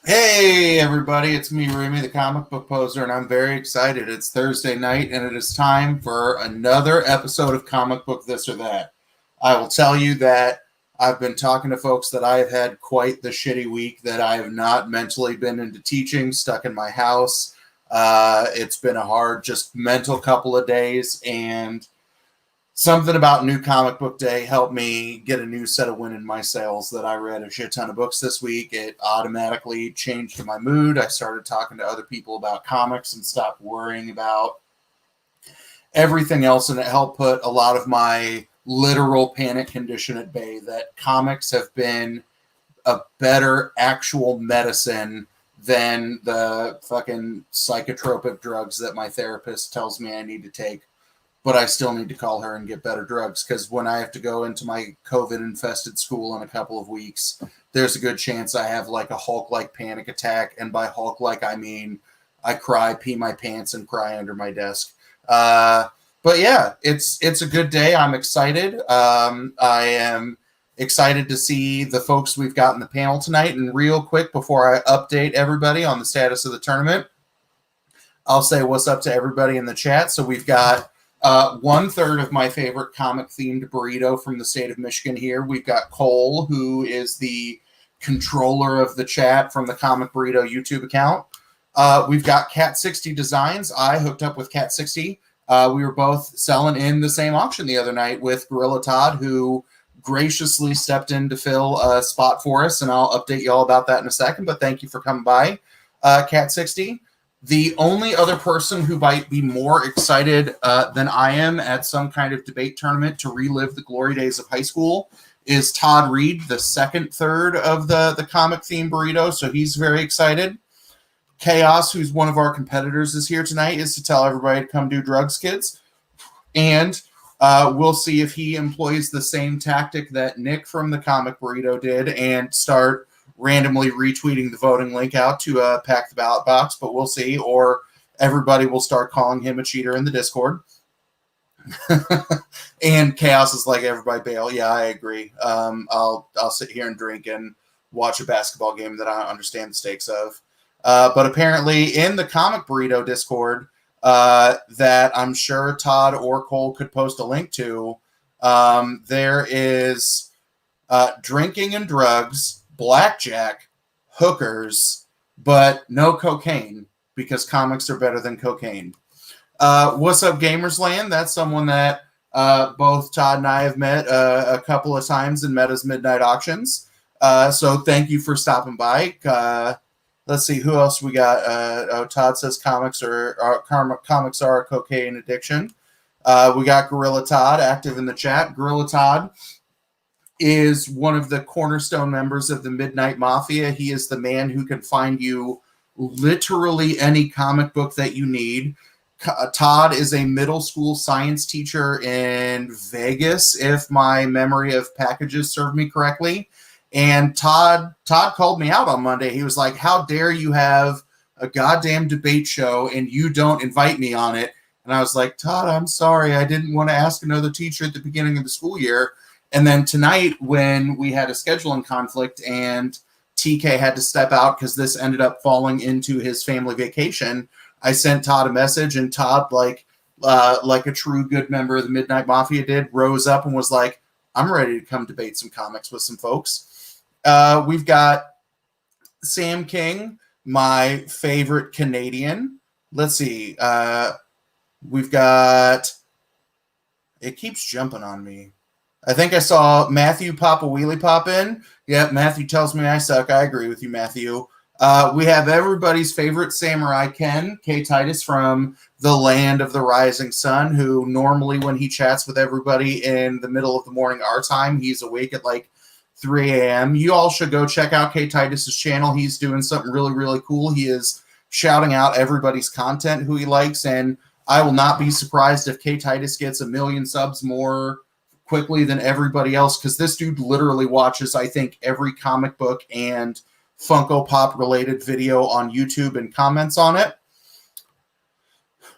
Hey everybody, it's me, Remy, the comic book poser, and I'm very excited. It's Thursday night, and it is time for another episode of Comic Book This or That. I will tell you that I've been talking to folks that I have had quite the shitty week, that I have not mentally been into teaching, stuck in my house. It's been a hard, just mental couple of days, and something about New Comic Book Day helped me get a new set of wind in my sails that I read a shit ton of books this week. It automatically changed my mood. I started talking to other people about comics and stopped worrying about everything else, and it helped put a lot of my literal panic condition at bay, that comics have been a better actual medicine than the fucking psychotropic drugs that my therapist tells me I need to take. But I still need to call her and get better drugs, because when I have to go into my COVID-infested school in a couple of weeks, there's a good chance I have like a Hulk-like panic attack. And by Hulk-like, I mean I cry, pee my pants, and cry under my desk. But yeah, it's a good day. I'm excited. I am excited to see the folks we've got in the panel tonight. And real quick, before I update everybody on the status of the tournament, I'll say what's up to everybody in the chat. So we've got 1/3 of my favorite comic-themed burrito from the state of Michigan here. We've got Cole, who is the controller of the chat from the Comic Burrito YouTube account. We've got Cat60 Designs. I hooked up with Cat60. We were both selling in the same auction the other night with Gorilla Todd, who graciously stepped in to fill a spot for us, and I'll update you all about that in a second, but thank you for coming by, Cat60. The only other person who might be more excited than I am at some kind of debate tournament to relive the glory days of high school is Todd Reed, the second third of the comic theme burrito. So he's very excited. Chaos, who's one of our competitors, is here tonight, is to tell everybody to come do drugs, kids. And we'll see if he employs the same tactic that Nick from the Comic Burrito did and start randomly retweeting the voting link out to pack the ballot box, but we'll see. Or everybody will start calling him a cheater in the Discord. And Chaos is like, everybody bail. Yeah, I agree. I'll sit here and drink and watch a basketball game that I don't understand the stakes of. But apparently in the Comic Burrito Discord, that I'm sure Todd or Cole could post a link to, there is drinking and drugs, blackjack, hookers, but no cocaine, because comics are better than cocaine. What's up, Gamers Land? That's someone that both Todd and I have met a couple of times in Meta's Midnight Auctions. So thank you for stopping by. Let's see who else we got. Todd says comics are a cocaine addiction. We got Gorilla Todd active in the chat. Gorilla Todd is one of the cornerstone members of the Midnight Mafia. He is the man who can find you literally any comic book that you need. Todd is a middle school science teacher in Vegas, if my memory of packages serve me correctly. And Todd called me out on Monday. He was like, how dare you have a goddamn debate show and you don't invite me on it? And I was like, Todd, I'm sorry. I didn't want to ask another teacher at the beginning of the school year. And then tonight, when we had a scheduling conflict and TK had to step out because this ended up falling into his family vacation, I sent Todd a message, and Todd, like a true good member of the Midnight Mafia did, rose up and was like, I'm ready to come debate some comics with some folks. We've got Sam King, my favorite Canadian. Let's see. We've got... It keeps jumping on me. I think I saw Matthew pop a wheelie pop in. Yep, Matthew tells me I suck. I agree with you, Matthew. We have everybody's favorite Samurai Ken, K. Titus from the Land of the Rising Sun, who normally when he chats with everybody in the middle of the morning our time, he's awake at like 3 a.m. You all should go check out K. Titus's channel. He's doing something really, really cool. He is shouting out everybody's content who he likes, and I will not be surprised if K. Titus gets 1 million subs more quickly than everybody else, because this dude literally watches, I think, every comic book and Funko Pop related video on YouTube and comments on it.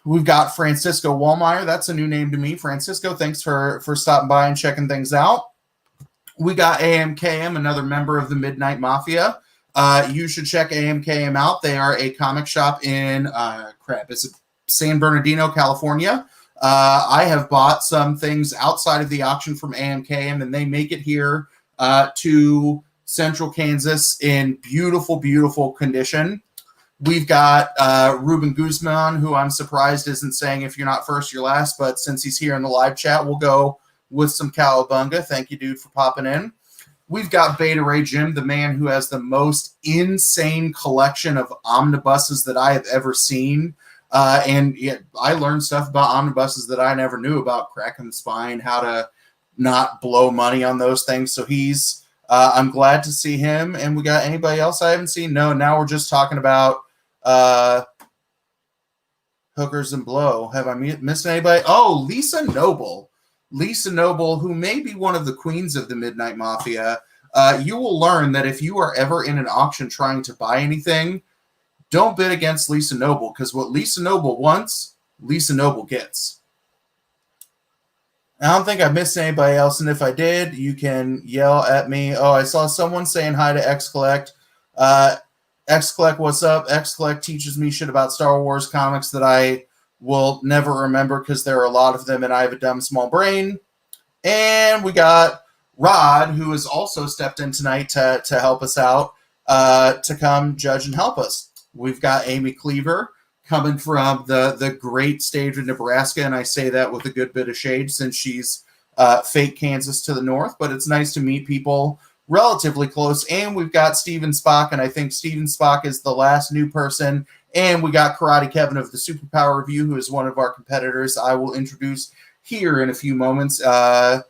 We've got Francisco Wallmeyer. That's a new name to me. Francisco, thanks for stopping by and checking things out. We got AMKM, another member of the Midnight Mafia. you should check AMKM out. They are a comic shop in it's San Bernardino, California. I have bought some things outside of the auction from AMKM, and they make it here to Central Kansas in beautiful, beautiful condition. We've got Ruben Guzman, who I'm surprised isn't saying if you're not first, you're last, but since he's here in the live chat, we'll go with some cowabunga. Thank you, dude, for popping in. We've got Beta Ray Jim, the man who has the most insane collection of omnibuses that I have ever seen. And yeah, I learned stuff about omnibuses that I never knew about, cracking the spine, how to not blow money on those things. So he's, I'm glad to see him. And we got anybody else I haven't seen? No, now we're just talking about hookers and blow. Have I missed anybody? Oh, Lisa Noble. Lisa Noble, who may be one of the queens of the Midnight Mafia. You will learn that if you are ever in an auction trying to buy anything, don't bid against Lisa Noble, because what Lisa Noble wants, Lisa Noble gets. I don't think I missed anybody else, and if I did, you can yell at me. Oh, I saw someone saying hi to XCollect. XCollect, what's up? XCollect teaches me shit about Star Wars comics that I will never remember because there are a lot of them, and I have a dumb small brain. And we got Rod, who has also stepped in tonight to help us out, to come judge and help us. We've got Amy Cleaver coming from the great state of Nebraska, and I say that with a good bit of shade since she's fake Kansas to the north, but it's nice to meet people relatively close. And we've got Steven Spock, and I think Steven Spock is the last new person. And we got Karate Kevin of the Superpower Review, who is one of our competitors I will introduce here in a few moments. Yeah,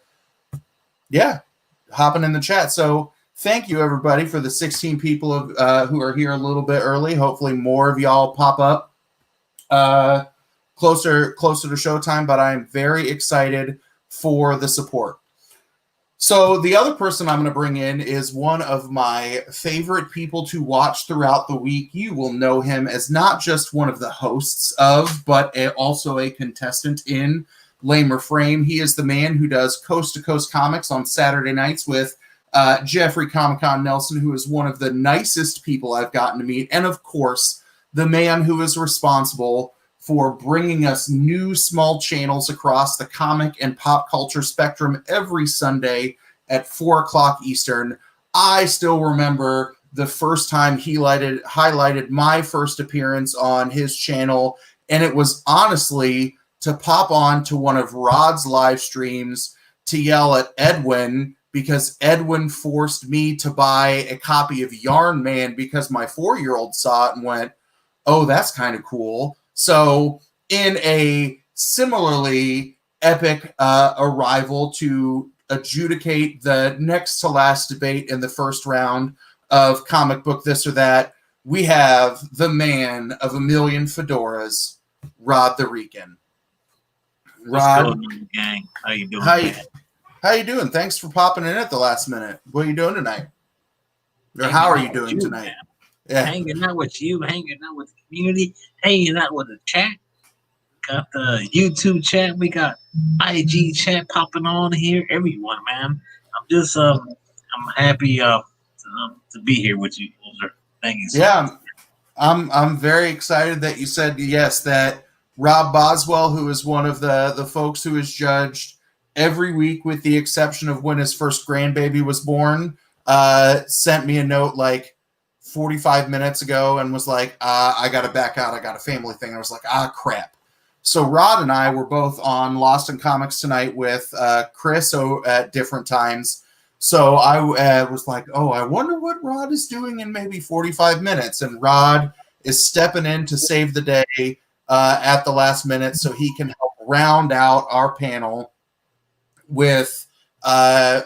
hopping in the chat. So thank you, everybody, for the 16 people who are here a little bit early. Hopefully more of y'all pop up closer to showtime, but I'm very excited for the support. So the other person I'm going to bring in is one of my favorite people to watch throughout the week. You will know him as not just one of the hosts of, but also a contestant in Lamer Frame. He is the man who does Coast to Coast Comics on Saturday nights with Jeffrey Comic-Con Nelson, who is one of the nicest people I've gotten to meet. And of course, the man who is responsible for bringing us new small channels across the comic and pop culture spectrum every Sunday at 4 o'clock Eastern. I still remember the first time he highlighted my first appearance on his channel, and it was honestly to pop on to one of Rod's live streams to yell at Edwin, because Edwin forced me to buy a copy of Yarn Man because my 4-year-old saw it and went, oh, that's kind of cool. So in a similarly epic arrival to adjudicate the next to last debate in the first round of Comic Book This or That, we have the man of a million fedoras, Rod the Rican. Rod, what's going on, gang? How you doing? How you doing? Thanks for popping in at the last minute. What are you doing tonight? Or how are you doing tonight? Man. Yeah. Hanging out with you, hanging out with the community, hanging out with the chat. Got the YouTube chat, we got IG chat popping on here. Everyone, man. I'm just I'm happy to be here with you, Walter. Thank you so much. I'm very excited that you said yes, that Rob Boswell, who is one of the folks who is judged every week with the exception of when his first grandbaby was born, sent me a note like 45 minutes ago and was like, I got to back out. I got a family thing. I was like, crap. So Rod and I were both on Lost in Comics tonight with Chris at different times. So I was like, I wonder what Rod is doing in maybe 45 minutes. And Rod is stepping in to save the day at the last minute so he can help round out our panel with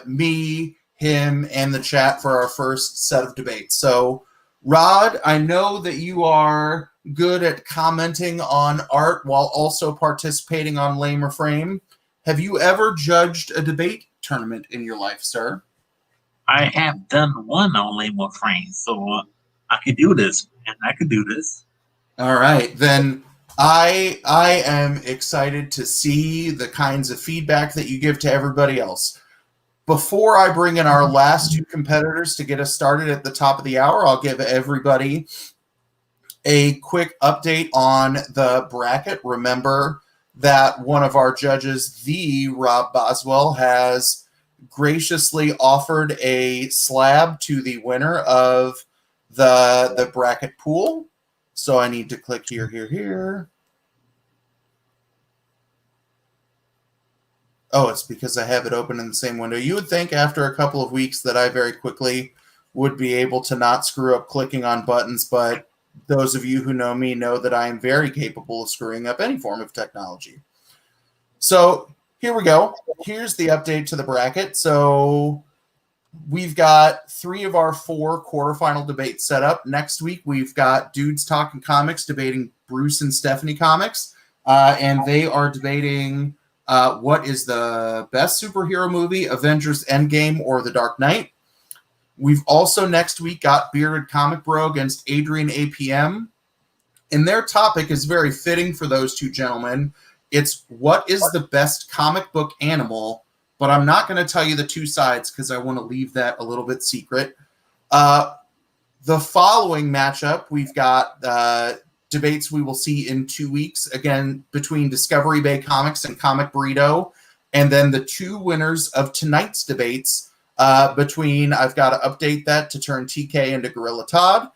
me, him, and the chat for our first set of debates. So Rod, I know that you are good at commenting on art while also participating on Lamer Frame. Have you ever judged a debate tournament in your life, sir? I have done one on Lamer Frame, so I could do this, and I could do this. All right, then I am excited to see the kinds of feedback that you give to everybody else. Before I bring in our last two competitors to get us started at the top of the hour, I'll give everybody a quick update on the bracket. Remember that one of our judges, the Rob Boswell, has graciously offered a slab to the winner of the bracket pool. So I need to click here. Oh, it's because I have it open in the same window. You would think after a couple of weeks that I very quickly would be able to not screw up clicking on buttons, but those of you who know me know that I am very capable of screwing up any form of technology. So here we go. Here's the update to the bracket. So we've got 3 of our 4 quarterfinal debates set up. Next week, we've got Dudes Talking Comics debating Bruce and Stephanie Comics, and they are debating what is the best superhero movie, Avengers Endgame or The Dark Knight. We've also next week got Bearded Comic Bro against Adrian APM. And their topic is very fitting for those two gentlemen. It's what is the best comic book animal, but I'm not going to tell you the two sides because I want to leave that a little bit secret. The following matchup, we've got debates we will see in 2 weeks, again, between Discovery Bay Comics and Comic Burrito, and then the 2 winners of tonight's debates between, I've got to update that to turn TK into Gorilla Todd,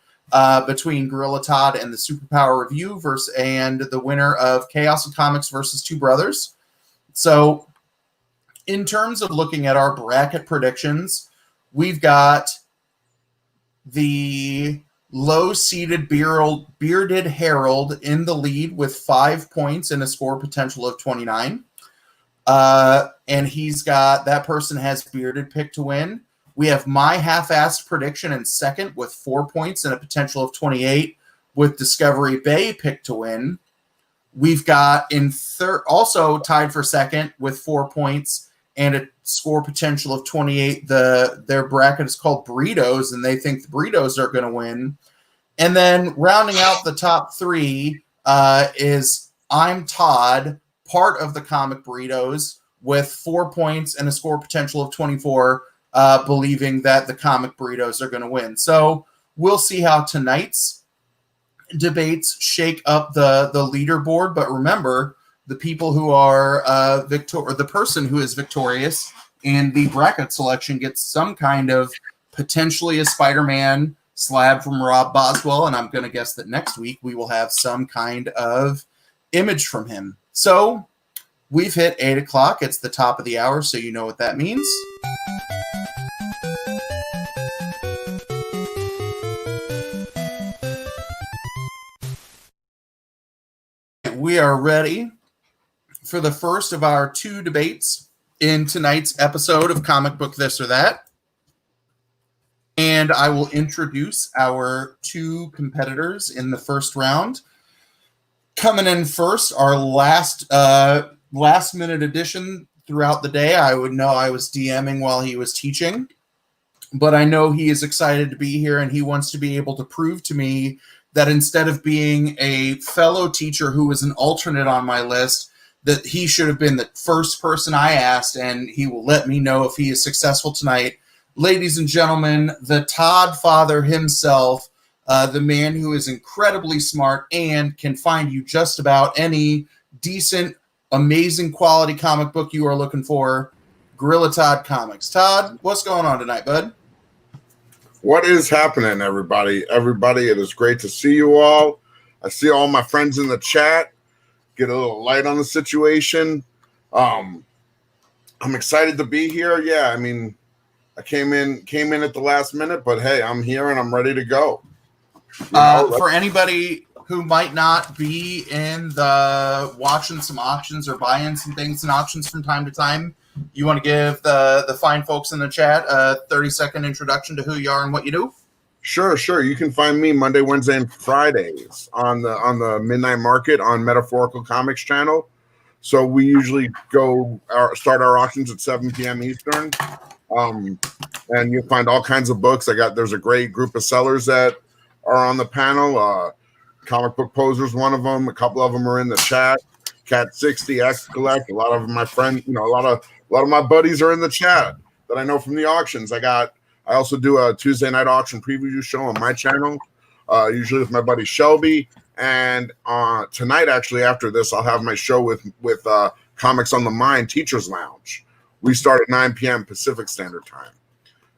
between Gorilla Todd and the Superpower Review and the winner of Chaos and Comics versus Two Brothers. So in terms of looking at our bracket predictions, we've got the low-seeded Bearded Herald in the lead with 5 points and a score potential of 29. And that person has Bearded picked to win. We have my half-assed prediction in second with 4 points and a potential of 28 with Discovery Bay picked to win. We've got in third, also tied for second with 4 points and a score potential of 28. Their bracket is called Burritos, and they think the Burritos are going to win. And then rounding out the top 3 is I'm Todd, part of the Comic Burritos, with 4 points and a score potential of 24, believing that the Comic Burritos are going to win. So we'll see how tonight's debates shake up the leaderboard. But remember, the people who are the person who is victorious in the bracket selection gets some kind of potentially a Spider-Man slab from Rob Boswell, and I'm going to guess that next week we will have some kind of image from him. So we've hit 8 o'clock. It's the top of the hour, so you know what that means. We are ready for the first of our 2 debates in tonight's episode of Comic Book This or That. And I will introduce our 2 competitors in the first round. Coming in first, our last minute addition throughout the day. I would know I was DMing while he was teaching, but I know he is excited to be here and he wants to be able to prove to me that instead of being a fellow teacher who was an alternate on my list, that he should have been the first person I asked, and he will let me know if he is successful tonight. Ladies and gentlemen, the Todd father himself, the man who is incredibly smart and can find you just about any decent, amazing quality comic book you are looking for, Gorilla Todd Comics. Todd, what's going on tonight, bud? What is happening, everybody? Everybody, it is great to see you all. I see all my friends in the chat. Get a little light on the situation. I'm excited to be here. Yeah, I mean, I came in at the last minute, but hey, I'm here and I'm ready to go. For anybody who might not be in the watching some auctions or buying some things in auctions from time to time, you want to give the fine folks in the chat a 30-second introduction to who you are and what you do? Sure. You can find me Monday, Wednesday, and Fridays on the Midnight Market on Metaphorical Comics channel. So we usually start our auctions at 7 p.m. Eastern. And you'll find all kinds of books. There's a great group of sellers that are on the panel. Comic Book Poser's one of them. A couple of them are in the chat. Cat 60, X Collect. A lot of my friends, a lot of my buddies are in the chat. that I know from the auctions. I also do a Tuesday night auction preview show on my channel, usually with my buddy Shelby. And tonight, actually, after this, I'll have my show with Comics on the Mind Teachers Lounge. We start at 9 p.m. Pacific Standard Time.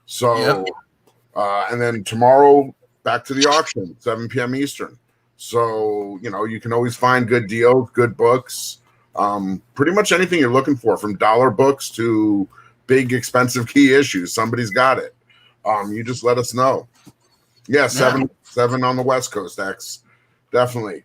So, and then tomorrow, back to the auction, 7 p.m. Eastern. So, you can always find good deals, good books, pretty much anything you're looking for, from dollar books to big, expensive key issues. Somebody's got it. You just let us know. Yeah, seven on the West Coast, X. Definitely.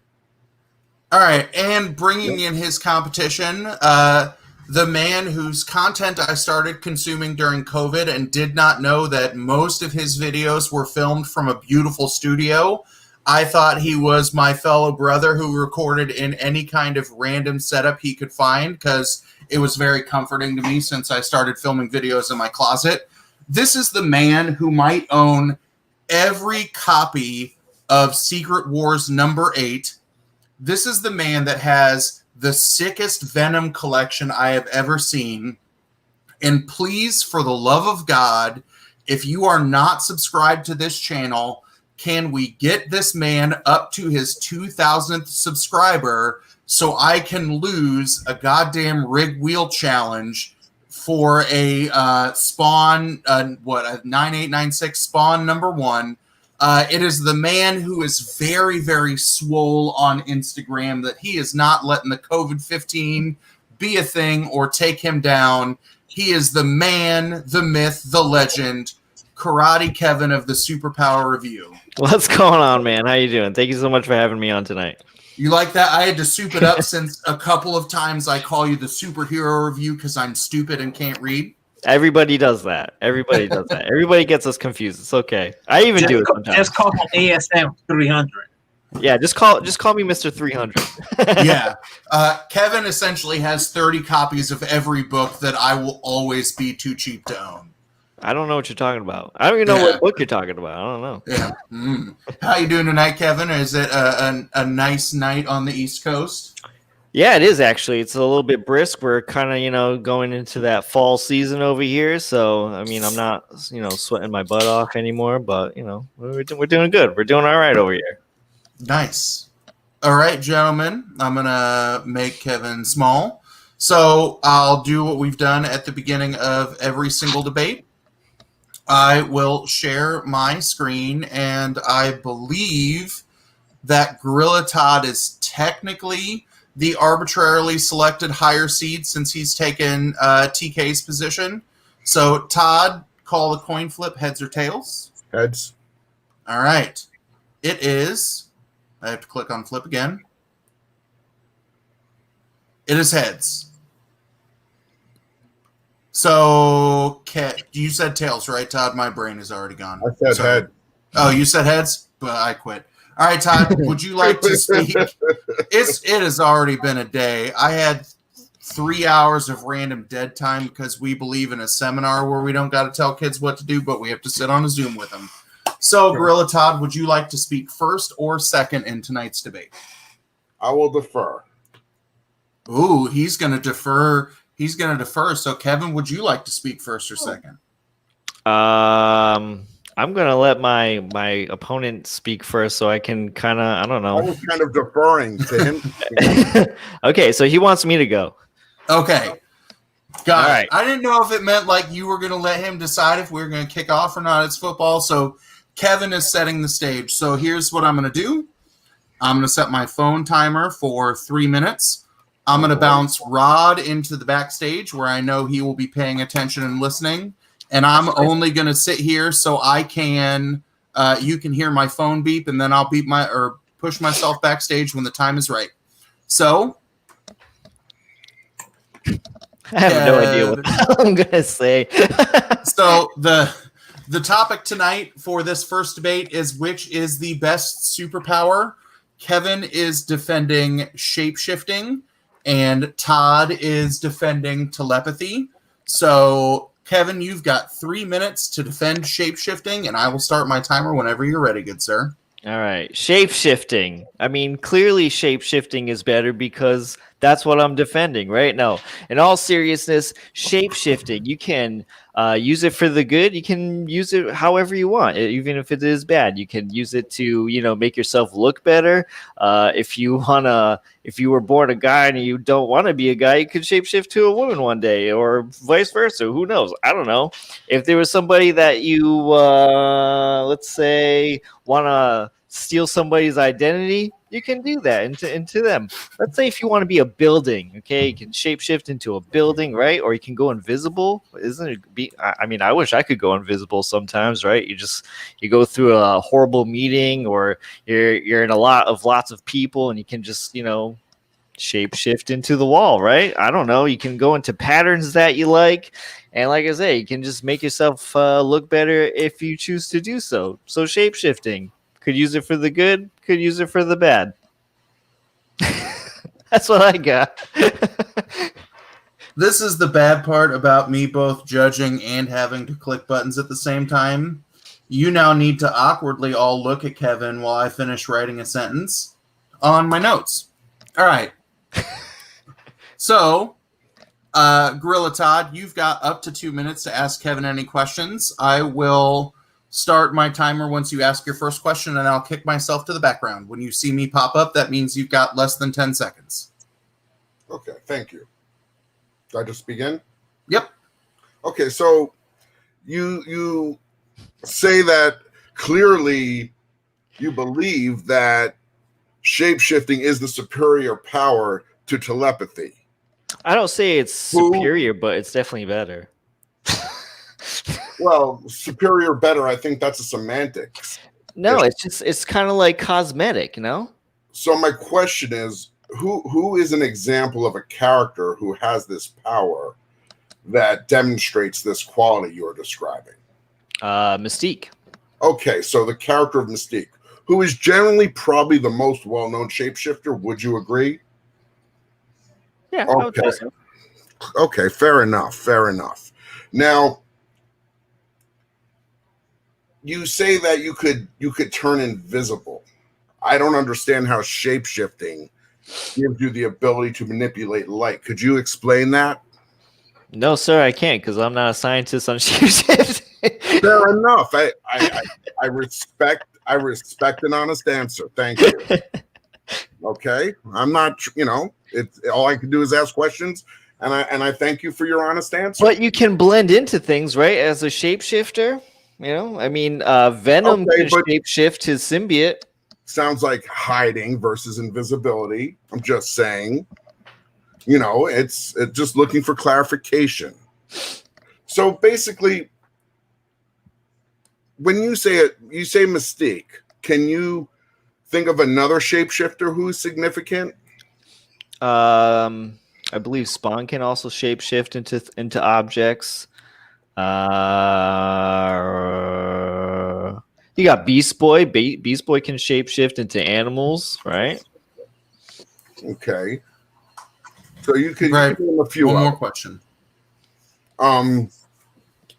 All right, and bringing in his competition, the man whose content I started consuming during COVID and did not know that most of his videos were filmed from a beautiful studio. I thought he was my fellow brother who recorded in any kind of random setup he could find, because it was very comforting to me since I started filming videos in my closet. This is the man who might own every copy of Secret Wars #8. This is the man that has the sickest Venom collection I have ever seen. And please, for the love of God, if you are not subscribed to this channel, can we get this man up to his 2,000th subscriber so I can lose a goddamn rig wheel challenge for a Spawn, a 9896 Spawn #1. It is the man who is very, very swole on Instagram that he is not letting the COVID-15 be a thing or take him down. He is the man, the myth, the legend, Karate Kevin of the Superpower Review. What's going on, man? How you doing? Thank you so much for having me on tonight. You like that? I had to soup it up since a couple of times I call you the Superhero Review because I'm stupid and can't read. Everybody does that. Everybody does that. Everybody gets us confused. It's okay. I even do it sometimes. Just call me ASM 300. Yeah, just call me Mr. 300. Yeah. Kevin essentially has 30 copies of every book that I will always be too cheap to own. I don't know what you're talking about. I don't even know what book you're talking about. I don't know. Yeah. How you doing tonight, Kevin? Is it a nice night on the East Coast? Yeah, it is actually. It's a little bit brisk. We're kind of, going into that fall season over here. So, I mean, I'm not, sweating my butt off anymore, but, we're doing good. We're doing all right over here. Nice. All right, gentlemen, I'm going to make Kevin small. So I'll do what we've done at the beginning of every single debate. I will share my screen, and I believe that Gorilla Todd is technically the arbitrarily selected higher seed since he's taken TK's position. So, Todd, call the coin flip, heads or tails? Heads. All right. It is. I have to click on flip again. It is heads. So, you said tails, right, Todd? My brain is already gone. I said head. Oh, you said heads? But I quit. All right, Todd, would you like to speak? It has already been a day. I had 3 hours of random dead time because we believe in a seminar where we don't got to tell kids what to do, but we have to sit on a Zoom with them. So, Gorilla Todd, would you like to speak first or second in tonight's debate? I will defer. Ooh, he's going to defer. He's going to defer. So, Kevin, would you like to speak first or second? I'm going to let my opponent speak first so I can kind of, I don't know. I was kind of deferring to him. Okay, so he wants me to go. Okay. Got it. Right. I didn't know if it meant like you were going to let him decide if we were going to kick off or not. It's football. So Kevin is setting the stage. So here's what I'm going to do. I'm going to set my phone timer for 3 minutes. I'm going to bounce Rod into the backstage where I know he will be paying attention and listening. And I'm only going to sit here so I can, you can hear my phone beep, and then I'll beep or push myself backstage when the time is right. So. I have no idea what I'm going to say. So the topic tonight for this first debate is which is the best superpower. Kevin is defending shapeshifting, and Todd is defending telepathy. So, Kevin, you've got 3 minutes to defend shapeshifting, and I will start my timer whenever you're ready, good sir. All right. Shape-shifting. I mean, clearly shape-shifting is better because That's what I'm defending, right? No, in all seriousness, shape shifting, you can use it for the good. You can use it however you want, even if it is bad. You can use it to, make yourself look better. If you were born a guy and you don't want to be a guy, you could shapeshift to a woman one day, or vice versa. Who knows? I don't know. If there was somebody that you, let's say, want to steal somebody's identity, you can do that into them. Let's say if you want to be a building, okay, you can shapeshift into a building, right? Or you can go invisible. Isn't it? I mean, I wish I could go invisible sometimes, right? You go through a horrible meeting, or you're in lots of people, and you can just shapeshift into the wall, right? I don't know. You can go into patterns that you like, and like I say, you can just make yourself look better if you choose to do so. So shapeshifting. Could use it for the good, could use it for the bad. That's what I got. This is the bad part about me both judging and having to click buttons at the same time. You now need to awkwardly all look at Kevin while I finish writing a sentence on my notes. All right. So, Gorilla Todd, you've got up to 2 minutes to ask Kevin any questions. I will start my timer once you ask your first question, and I'll kick myself to the background. When you see me pop up, that means you've got less than 10 seconds. Okay, thank you. Do I just begin? Yep. Okay, so you say that clearly you believe that shapeshifting is the superior power to telepathy. I don't say it's superior, but it's definitely better. Well, superior, better, I think that's a semantics. No, it's kind of like cosmetic, So my question is, who is an example of a character who has this power that demonstrates this quality you're describing? Mystique. Okay, so the character of Mystique, who is generally probably the most well-known shapeshifter, would you agree? Yeah, I would say so. Okay, fair enough. Now, you say that you could turn invisible. I don't understand how shapeshifting gives you the ability to manipulate light. Could you explain that? No, sir, I can't, because I'm not a scientist on shapeshifting. Fair enough. I respect an honest answer. Thank you. Okay, I'm not. It's all I can do is ask questions, and I thank you for your honest answer. But you can blend into things, right? As a shapeshifter, I mean, Venom can shapeshift his symbiote. Sounds like hiding versus invisibility. I'm just saying, it's just looking for clarification. So basically, when you say Mystique, can you think of another shapeshifter who's significant? I believe Spawn can also shapeshift into objects. You got Beast Boy. Beast Boy can shapeshift into animals, right? Okay. So you can Right. name a few. One more question.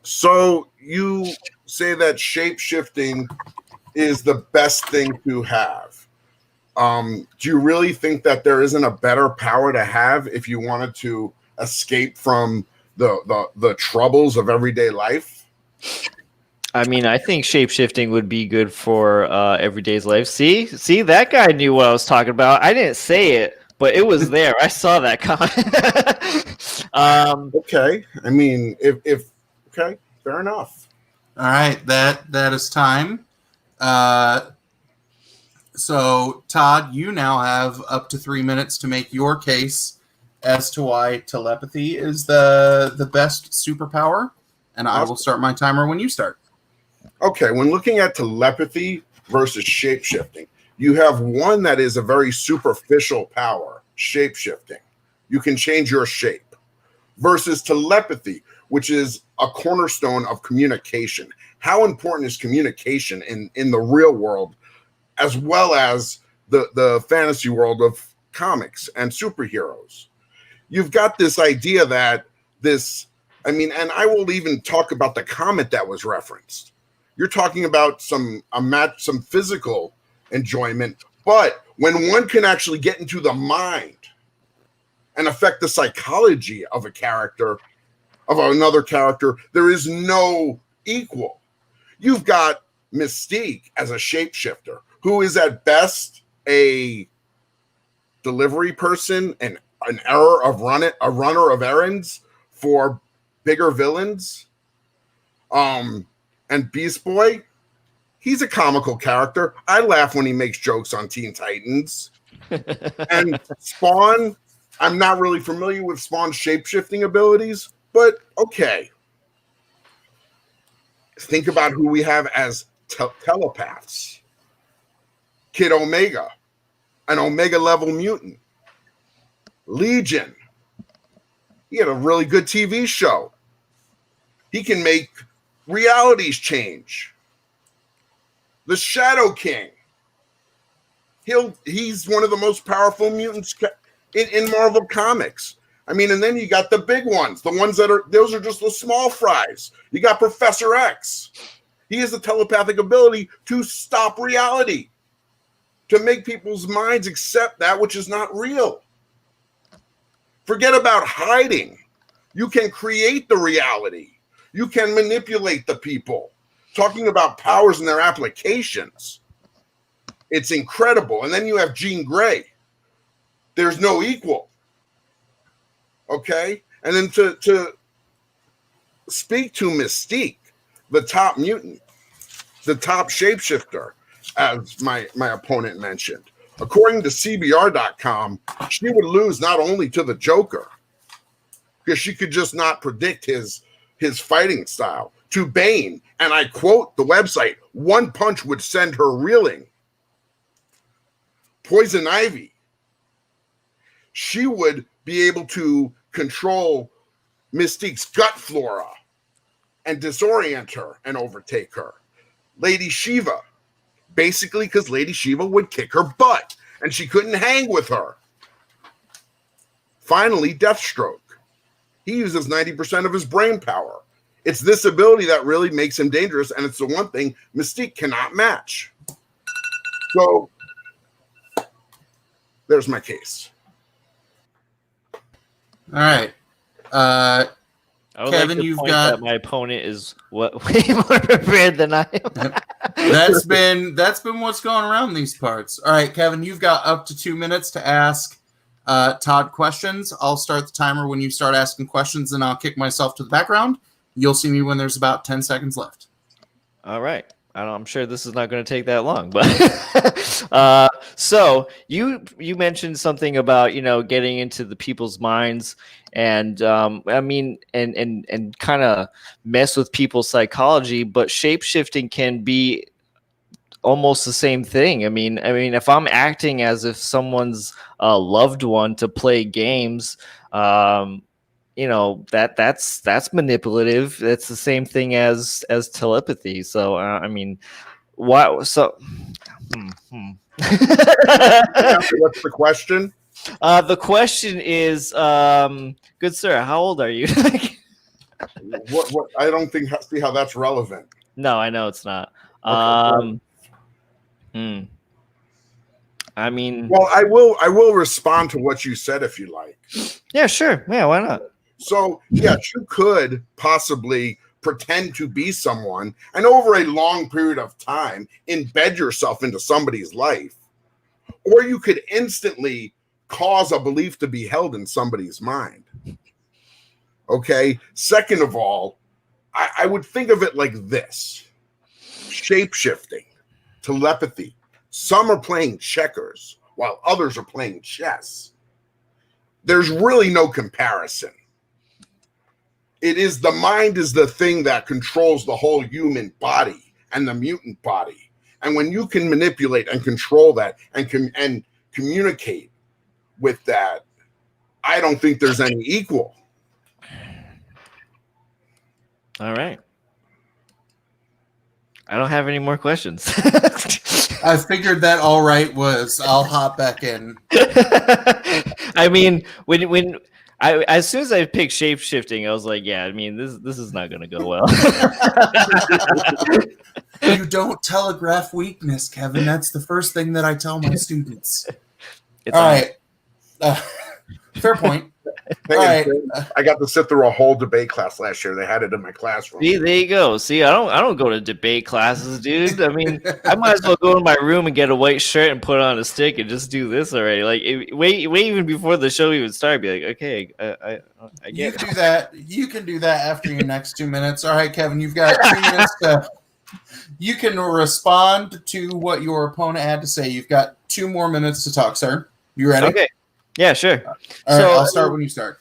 So you say that shapeshifting is the best thing to have. Do you really think that there isn't a better power to have if you wanted to escape from the troubles of everyday life? I mean, I think shapeshifting would be good for everyday's life. See, that guy knew what I was talking about. I didn't say it, but it was there. I saw that comment. Okay. I mean, if okay, fair enough. All right, that is time. So, Todd, you now have up to 3 minutes to make your case as to why telepathy is the best superpower, and I will start my timer when you start. Okay, when looking at telepathy versus shapeshifting, you have one that is a very superficial power, shapeshifting. You can change your shape. Versus telepathy, which is a cornerstone of communication. How important is communication in the real world, as well as the fantasy world of comics and superheroes? You've got this idea that and I will even talk about the comet that was referenced. You're talking about some physical enjoyment, but when one can actually get into the mind and affect the psychology of a character, of another character, there is no equal. You've got Mystique as a shapeshifter, who is at best a delivery person and a runner of errands for bigger villains. And Beast Boy, he's a comical character. I laugh when he makes jokes on Teen Titans. And Spawn, I'm not really familiar with Spawn's shape-shifting abilities, but okay. Think about who we have as telepaths. Kid Omega, an Omega level mutant. Legion, he had a really good TV show. He can make realities change. The Shadow King, he's one of the most powerful mutants in Marvel Comics. I mean, and then you got the big ones, the ones those are just the small fries. You got Professor X. He has the telepathic ability to stop reality, to make people's minds accept that which is not real. Forget about hiding. You can create the reality. You can manipulate the people. Talking about powers and their applications, it's incredible. And then you have Jean Grey. There's no equal. Okay? And then to speak to Mystique, the top mutant, the top shapeshifter, as my opponent mentioned, according to CBR.com, she would lose not only to the Joker, because she could just not predict his fighting style, to Bane, and I quote the website, one punch would send her reeling. Poison Ivy, she would be able to control Mystique's gut flora and disorient her and overtake her. Lady Shiva, basically because Lady Shiva would kick her butt and she couldn't hang with her. Finally, Deathstroke. He uses 90% of his brain power. It's this ability that really makes him dangerous, and it's the one thing Mystique cannot match. So, there's my case. All right. Kevin, like you've point got that my opponent is way more prepared than I am. that's been what's going around these parts. All right, Kevin, you've got up to 2 minutes to ask Todd questions. I'll start the timer when you start asking questions, and I'll kick myself to the background. You'll see me when there's about 10 seconds left. All right. I'm sure this is not going to take that long, but so you mentioned something about getting into the people's minds and I mean and kind of mess with people's psychology, but shape-shifting can be almost the same thing. I mean if I'm acting as if someone's loved one to play games, that's manipulative. That's the same thing as telepathy. So I mean, why? So What's the question? The question is, good sir, how old are you? What? I don't see how that's relevant. No, I know it's not. Okay, I mean, well, I will respond to what you said if you like. Yeah, sure. Yeah, why not? So, yes, you could possibly pretend to be someone and over a long period of time embed yourself into somebody's life. Or you could instantly cause a belief to be held in somebody's mind. Okay? Second of all, I would think of it like this. Shape-shifting, telepathy. Some are playing checkers while others are playing chess. There's really no comparison. The mind is the thing that controls the whole human body and the mutant body. And when you can manipulate and control that and communicate with that, I don't think there's any equal. All right. I don't have any more questions. I figured that all right was I'll hop back in. I mean, when as soon as I picked shape shifting, I was like, yeah, I mean, this is not going to go well. You don't telegraph weakness, Kevin. That's the first thing that I tell my students. It's all right. Fair point. Hey, All right. I got to sit through a whole debate class last year. They had it in my classroom. See, there you go. See, I don't go to debate classes, dude. I mean, I might as well go in my room and get a white shirt and put on a stick and just do this already. Like, wait even before the show even started. Be like, okay, I You get it. do that. You can do that after your next 2 minutes. All right, Kevin, you've got 2 minutes to. You can respond to what your opponent had to say. You've got 2 more minutes to talk, sir. You ready? Okay. Yeah, sure. All right, I'll start when you start.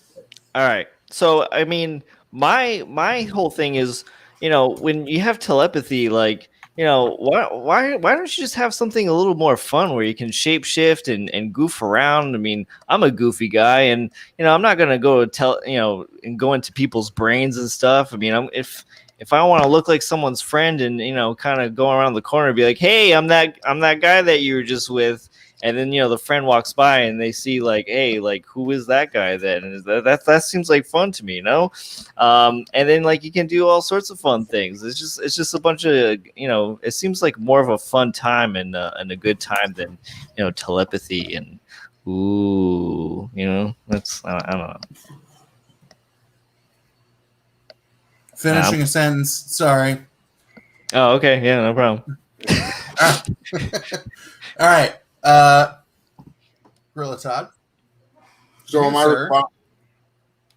All right. So, I mean, my whole thing is, when you have telepathy, like, why don't you just have something a little more fun where you can shapeshift and goof around? I mean, I'm a goofy guy, and I'm not gonna go and go into people's brains and stuff. I mean, if I want to look like someone's friend and kind of go around the corner and be like, hey, I'm that guy that you were just with. And then the friend walks by and they see like, hey, like who is that guy then? And that seems like fun to me, and then like you can do all sorts of fun things. It's just a bunch of it seems like more of a fun time and a good time than telepathy and that's I don't know. Finishing a sentence. Sorry. Oh, okay. Yeah, no problem. All right. Gorilla Todd. So am I responding?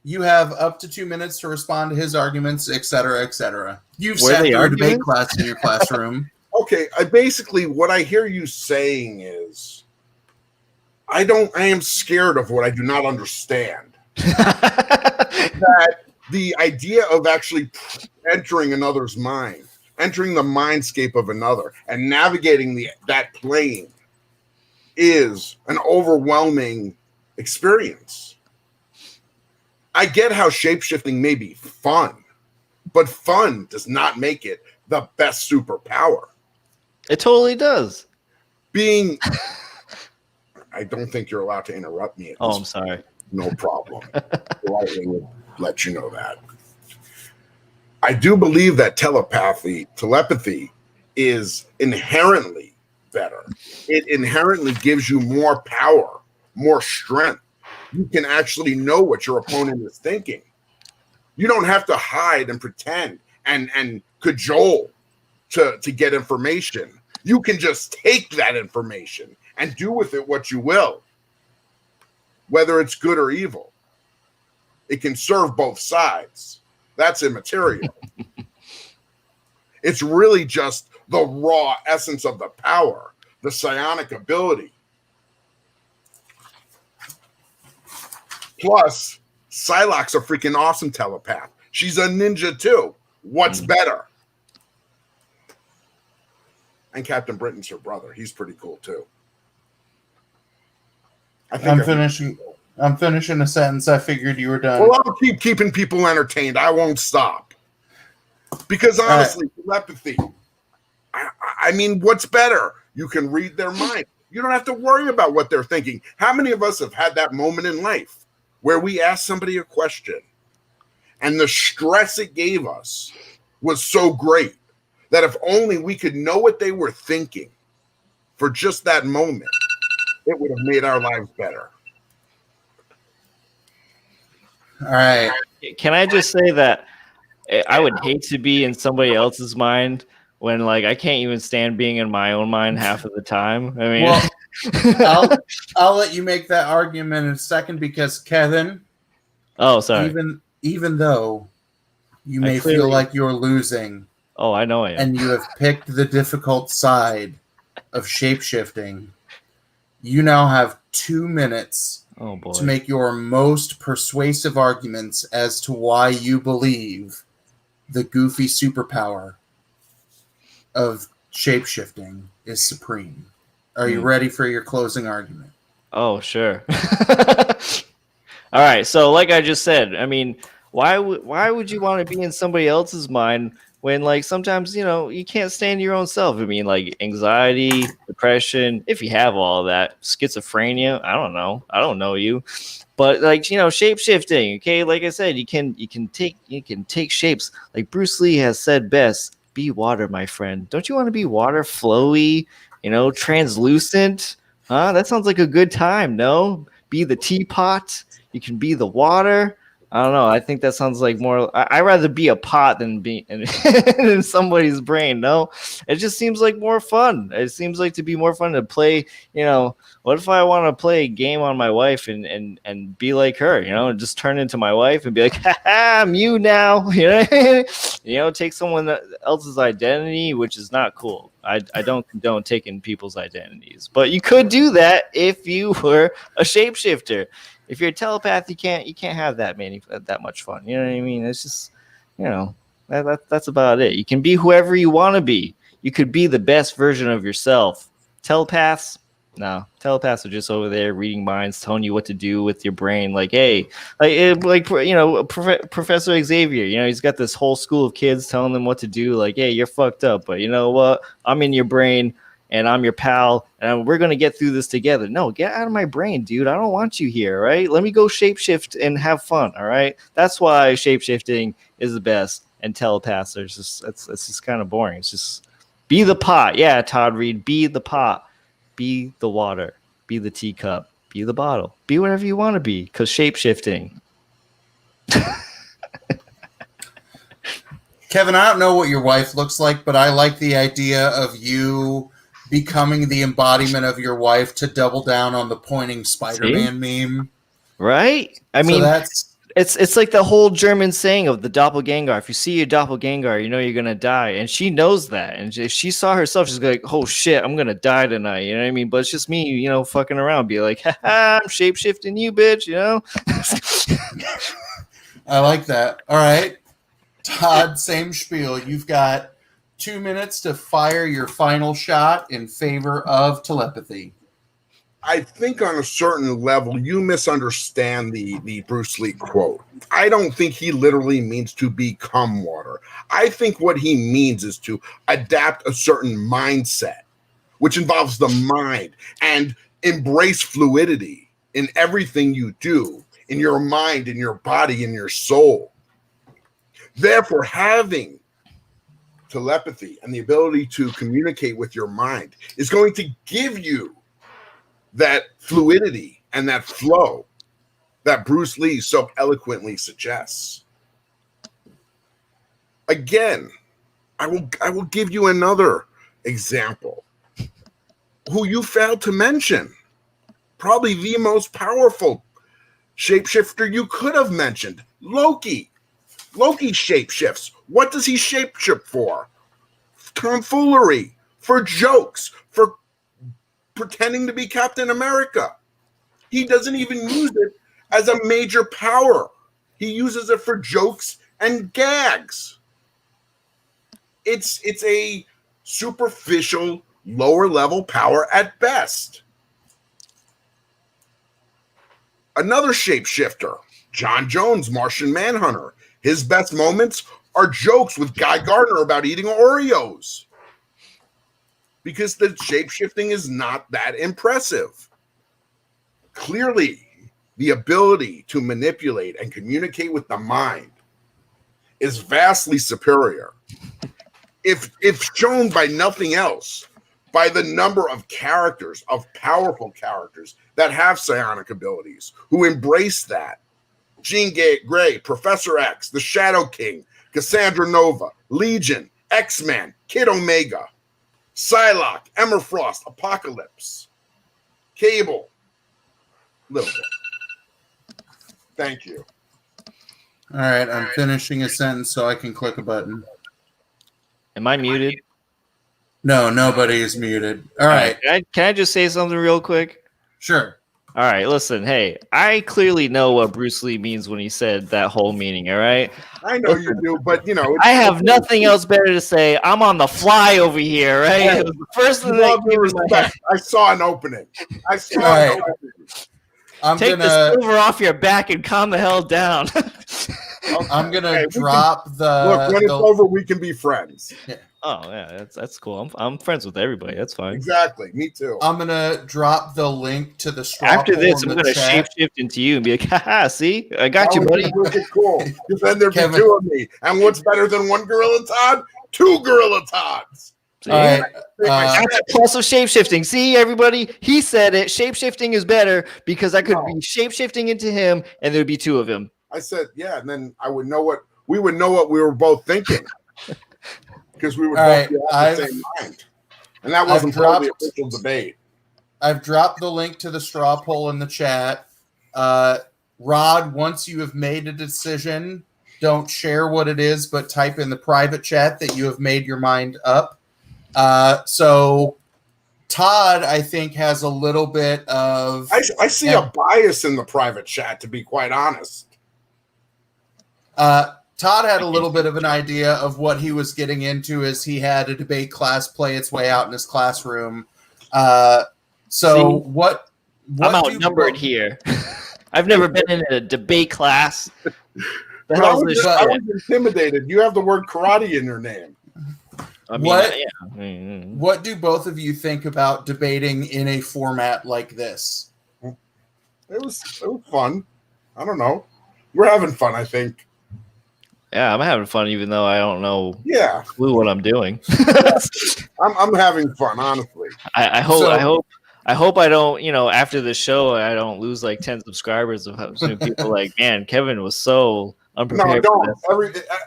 You have up to 2 minutes to respond to his arguments, etc., etc. You've Were sat they through a debate arguments? class in your classroom. Okay, what I hear you saying is I am scared of what I do not understand. That the idea of actually entering another's mind, entering the mindscape of another, and navigating that plane is an overwhelming experience. I get how shapeshifting may be fun, but fun does not make it the best superpower. It totally does. I don't think you're allowed to interrupt me. Oh, I'm sorry. No problem. Politely would let you know that. I do believe that telepathy is inherently better. It inherently gives you more power, more strength. You can actually know what your opponent is thinking. You don't have to hide and pretend and cajole to get information. You can just take that information and do with it what you will, whether it's good or evil. It can serve both sides. That's immaterial. It's really just the raw essence of the power, the psionic ability. Plus, Psylocke's a freaking awesome telepath. She's a ninja too. What's better? And Captain Britain's her brother. He's pretty cool too. I'm finishing a sentence. I figured you were done. Well, I'll keep keeping people entertained. I won't stop. Because honestly, telepathy, I mean, what's better? You can read their mind. You don't have to worry about what they're thinking. How many of us have had that moment in life where we ask somebody a question and the stress it gave us was so great that if only we could know what they were thinking for just that moment, it would have made our lives better. All right. Can I just say that I would hate to be in somebody else's mind when, like, I can't even stand being in my own mind half of the time. I mean, well, I'll let you make that argument in a second because Kevin. Oh, sorry. Even though you may feel like you're losing. Oh, I know I am. And you have picked the difficult side of shapeshifting. You now have 2 minutes to make your most persuasive arguments as to why you believe the goofy superpower of shapeshifting is supreme. Are you ready for your closing argument? Oh, sure. All right. So like I just said, I mean, why would you want to be in somebody else's mind when, like, sometimes, you can't stand your own self? I mean, like, anxiety, depression, if you have all of that, schizophrenia, I don't know. I don't know you. But, like, shape-shifting, okay? Like I said, you can take shapes. Like Bruce Lee has said best, be water, my friend. Don't you want to be water, flowy, translucent? Huh? That sounds like a good time, no? Be the teapot, You can be the water. I don't know. I think that sounds like more. I'd rather be a pot than be in somebody's brain. No, it just seems like more fun. It seems like to be more fun to play. What if I want to play a game on my wife and be like her? And just turn into my wife and be like, ha, I'm you now. Take someone else's identity, which is not cool. I don't condone taking people's identities, but you could do that if you were a shapeshifter. If you're a telepath, you can't have that much fun. You know what I mean? It's just, that's about it. You can be whoever you want to be. You could be the best version of yourself. Telepaths, no. Telepaths are just over there reading minds, telling you what to do with your brain. Like, hey, Professor Xavier. He's got this whole school of kids telling them what to do. Like, hey, you're fucked up, but you know what? I'm in your brain. And I'm your pal, and we're going to get through this together. No, get out of my brain, dude. I don't want you here, right? Let me go shapeshift and have fun, all right? That's why shapeshifting is the best, and telepaths are it's just kind of boring. It's just be the pot. Yeah, Todd Reed, be the pot. Be the water. Be the teacup. Be the bottle. Be whatever you want to be, because shapeshifting. Kevin, I don't know what your wife looks like, but I like the idea of you becoming the embodiment of your wife to double down on the pointing Spiderman meme. Right? I mean, it's like the whole German saying of the doppelganger. If you see your doppelganger, you know you're going to die. And she knows that. And if she saw herself, she's like, oh, shit, I'm going to die tonight. You know what I mean? But it's just me, fucking around. Be like, I'm shape-shifting you, bitch, I like that. All right. Todd, same spiel. You've got 2 minutes to fire your final shot in favor of telepathy. I think on a certain level, you misunderstand the Bruce Lee quote. I don't think he literally means to become water. I think what he means is to adapt a certain mindset, which involves the mind, and embrace fluidity in everything you do, in your mind, in your body, in your soul. Therefore, having telepathy and the ability to communicate with your mind is going to give you that fluidity and that flow that Bruce Lee so eloquently suggests. Again, I will give you another example. Who you failed to mention, probably the most powerful shapeshifter you could have mentioned, Loki. Loki shapeshifts. What does he shapeshift for? Tomfoolery, for jokes, for pretending to be Captain America. He doesn't even use it as a major power. He uses it for jokes and gags. It's a superficial, lower level power at best. Another shapeshifter, John Jones, Martian Manhunter. His best moments are jokes with Guy Gardner about eating Oreos, because the shape-shifting is not that impressive. Clearly, the ability to manipulate and communicate with the mind is vastly superior. If shown by nothing else, by the number of characters, of powerful characters that have psionic abilities, who embrace that. Jean Grey, Professor X, the Shadow King, Cassandra Nova, Legion, X-Men, Kid Omega, Psylocke, Emma Frost, Apocalypse, Cable. Little bit. Thank you. All right, I'm finishing a sentence so I can click a button. Am I muted? No, nobody is muted. All right. Can I just say something real quick? Sure. All right, listen, hey, I clearly know what Bruce Lee means when he said that whole meaning, all right? I know you do, but, I have nothing else better to say. I'm on the fly over here, right? Hey, it was the first thing that came to my head. I saw an opening. Take the silver off your back and calm the hell down. I'm going to drop the... Look, when it's over, we can be friends. Yeah. Oh, yeah, that's cool. I'm friends with everybody. That's fine. Exactly. Me too. I'm going to drop the link to the straw After this, poll I'm going to shapeshift into you and be like, haha, see? I got you, buddy. Cool. Because then there'd be two of me. And what's better than one Gorilla Todd? Two Gorilla Todds. See? All right. That's a plus of shapeshifting. See, everybody, he said it. Shapeshifting is better because I could be shapeshifting into him, and there'd be two of him. I said, yeah, and then we would know what we were both thinking because we would both be on the same mind. And that wasn't part of the official debate. I've dropped the link to the straw poll in the chat. Rod, once you have made a decision, don't share what it is, but type in the private chat that you have made your mind up. So Todd, I think, has a little bit of... I see a bias in the private chat, to be quite honest. Todd had a little bit of an idea of what he was getting into as he had a debate class play its way out in his classroom. What I'm outnumbered here. I've never been in a debate class. I was intimidated. You have the word karate in your name. I mean, what do both of you think about debating in a format like this? It was fun. I don't know. We're having fun, I think. Yeah, I'm having fun, even though I don't know clue what I'm doing. I'm having fun, honestly. I hope I don't, after the show, I don't lose like 10 subscribers of people like, man, Kevin was so unprepared. No,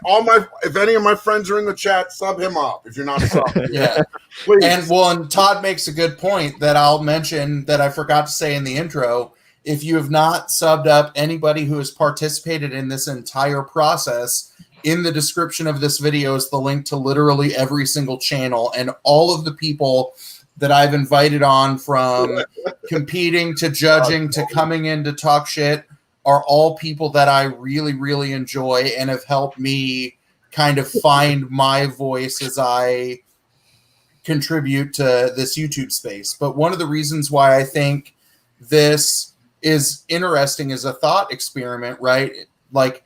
don't. If any of my friends are in the chat, sub him up. If you're not subbed, please. And Todd makes a good point that I'll mention that I forgot to say in the intro. If you have not subbed up anybody who has participated in this entire process, in the description of this video is the link to literally every single channel, and all of the people that I've invited on, from competing to judging to coming in to talk shit, are all people that I really, really enjoy and have helped me kind of find my voice as I contribute to this YouTube space. But one of the reasons why I think this is interesting as a thought experiment, right? Like,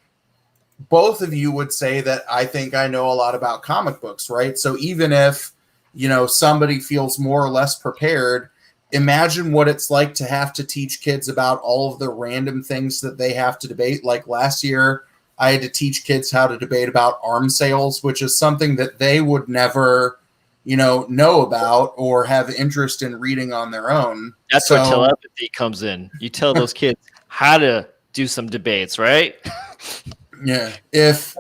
both of you would say that I think I know a lot about comic books, right? So even if, somebody feels more or less prepared, imagine what it's like to have to teach kids about all of the random things that they have to debate. Like last year, I had to teach kids how to debate about arms sales, which is something that they would never, know about or have interest in reading on their own. That's where telepathy comes in. You tell those kids how to do some debates, right? Yeah. If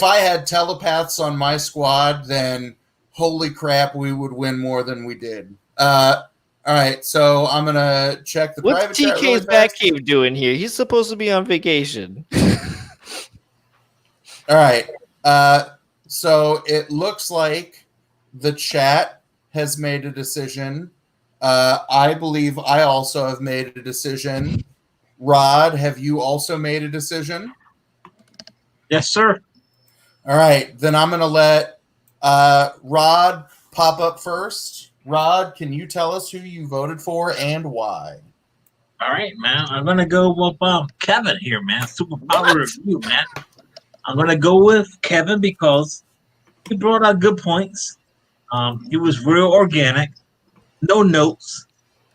I had telepaths on my squad, then holy crap, we would win more than we did. All right, so I'm gonna check the private chat. What's TK's Batcave doing here? He's supposed to be on vacation. All right. So it looks like the chat has made a decision. I believe I also have made a decision. Rod, have you also made a decision? Yes, sir. All right. Then I'm going to let Rod pop up first. Rod, can you tell us who you voted for and why? All right, man. I'm going to go with Kevin here, man. Superpower review, man. I'm going to go with Kevin because he brought out good points. He was real organic. No notes.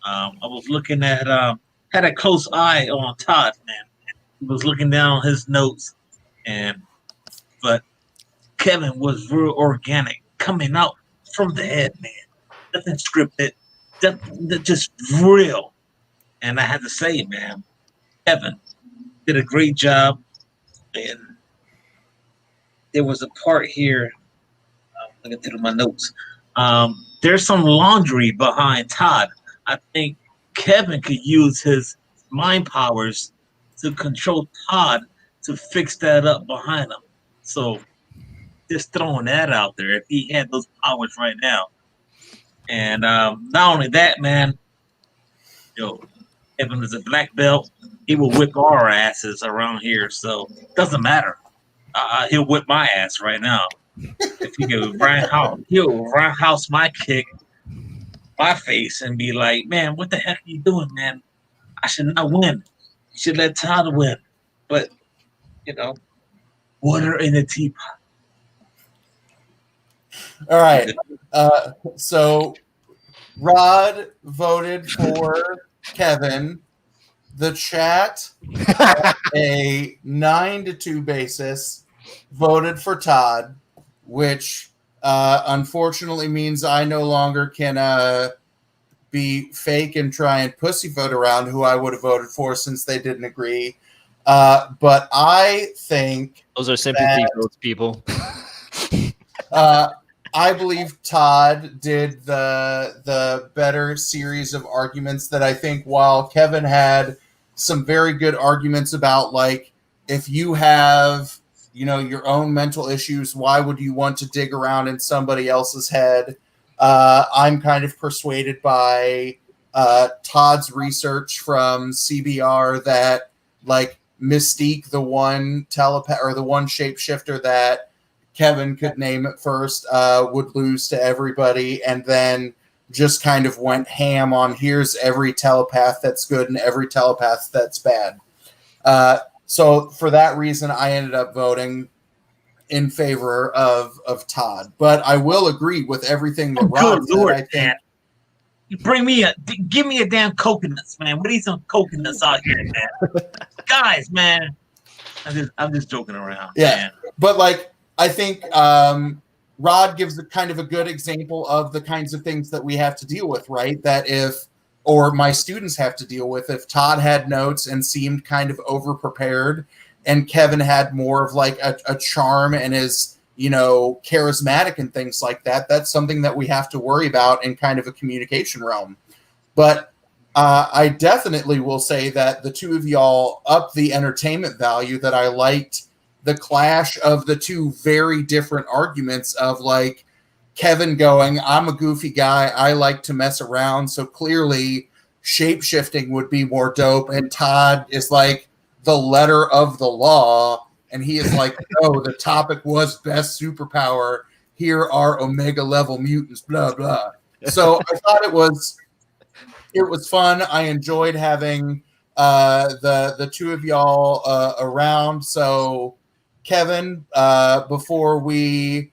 I was looking at, had a close eye on Todd, man. He was looking down his notes, but Kevin was real organic, coming out from the head, man. Nothing scripted, just real. And I had to say, man, Kevin did a great job. And there was a part here. Looking through my notes. There's some laundry behind Todd. I think Kevin could use his mind powers to control Todd to fix that up behind him. So just throwing that out there, if he had those powers right now. And not only that, man, Kevin is a black belt. He will whip our asses around here, so it doesn't matter. He'll whip my ass right now. If he could he'll roundhouse my kick, my face, and be like, man, what the heck are you doing, man? I should not win. You should let Todd win. But, water in the teapot. All right. So Rod voted for Kevin. The chat, at a 9-2 basis, voted for Todd. which unfortunately means I no longer can be fake and try and pussyfoot around who I would have voted for since they didn't agree. But I think Those are sympathy votes, people. I believe Todd did the better series of arguments. That I think while Kevin had some very good arguments about, like, if you have, your own mental issues, why would you want to dig around in somebody else's head? I'm kind of persuaded by Todd's research from CBR that, like, Mystique, the one telepath or the one shapeshifter that Kevin could name at first, would lose to everybody, and then just kind of went ham on here's every telepath that's good and every telepath that's bad. So for that reason, I ended up voting in favor of Todd. But I will agree with everything that Rod said. Lord, I think, man. You give me a damn coconuts, man. What are some coconuts out here, man? Guys, man. I'm just joking around. Yeah, man. But like, I think Rod gives a kind of a good example of the kinds of things that we have to deal with, right? That or my students have to deal with, if Todd had notes and seemed kind of over-prepared, and Kevin had more of like a charm and is, charismatic and things like that, that's something that we have to worry about in kind of a communication realm. But I definitely will say that the two of y'all up the entertainment value, that I liked the clash of the two very different arguments of, like, Kevin going, I'm a goofy guy, I like to mess around, so clearly shape-shifting would be more dope. And Todd is like the letter of the law, and he is like, no, the topic was best superpower. Here are Omega level mutants, blah, blah. So I thought it was fun. I enjoyed having the two of y'all around. So Kevin, before we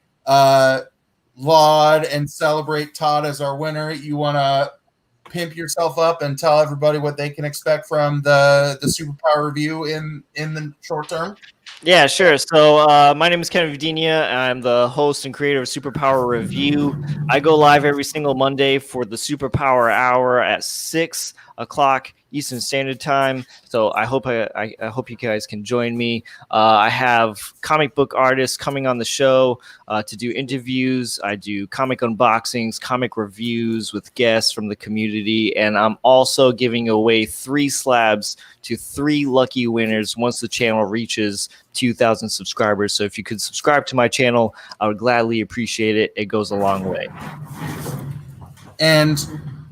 laud and celebrate Todd as our winner, you want to pimp yourself up and tell everybody what they can expect from the Superpower review in the short term? Yeah, sure. So my name is Kevin Vidinia. I'm the host and creator of Superpower Review. I go live every single Monday for the Superpower Hour at 6 o'clock Eastern Standard Time. So I hope you guys can join me. I have comic book artists coming on the show to do interviews. I do comic unboxings, comic reviews with guests from the community, and I'm also giving away 3 slabs to 3 lucky winners once the channel reaches 2,000 subscribers. So if you could subscribe to my channel, I would gladly appreciate it. It goes a long way. And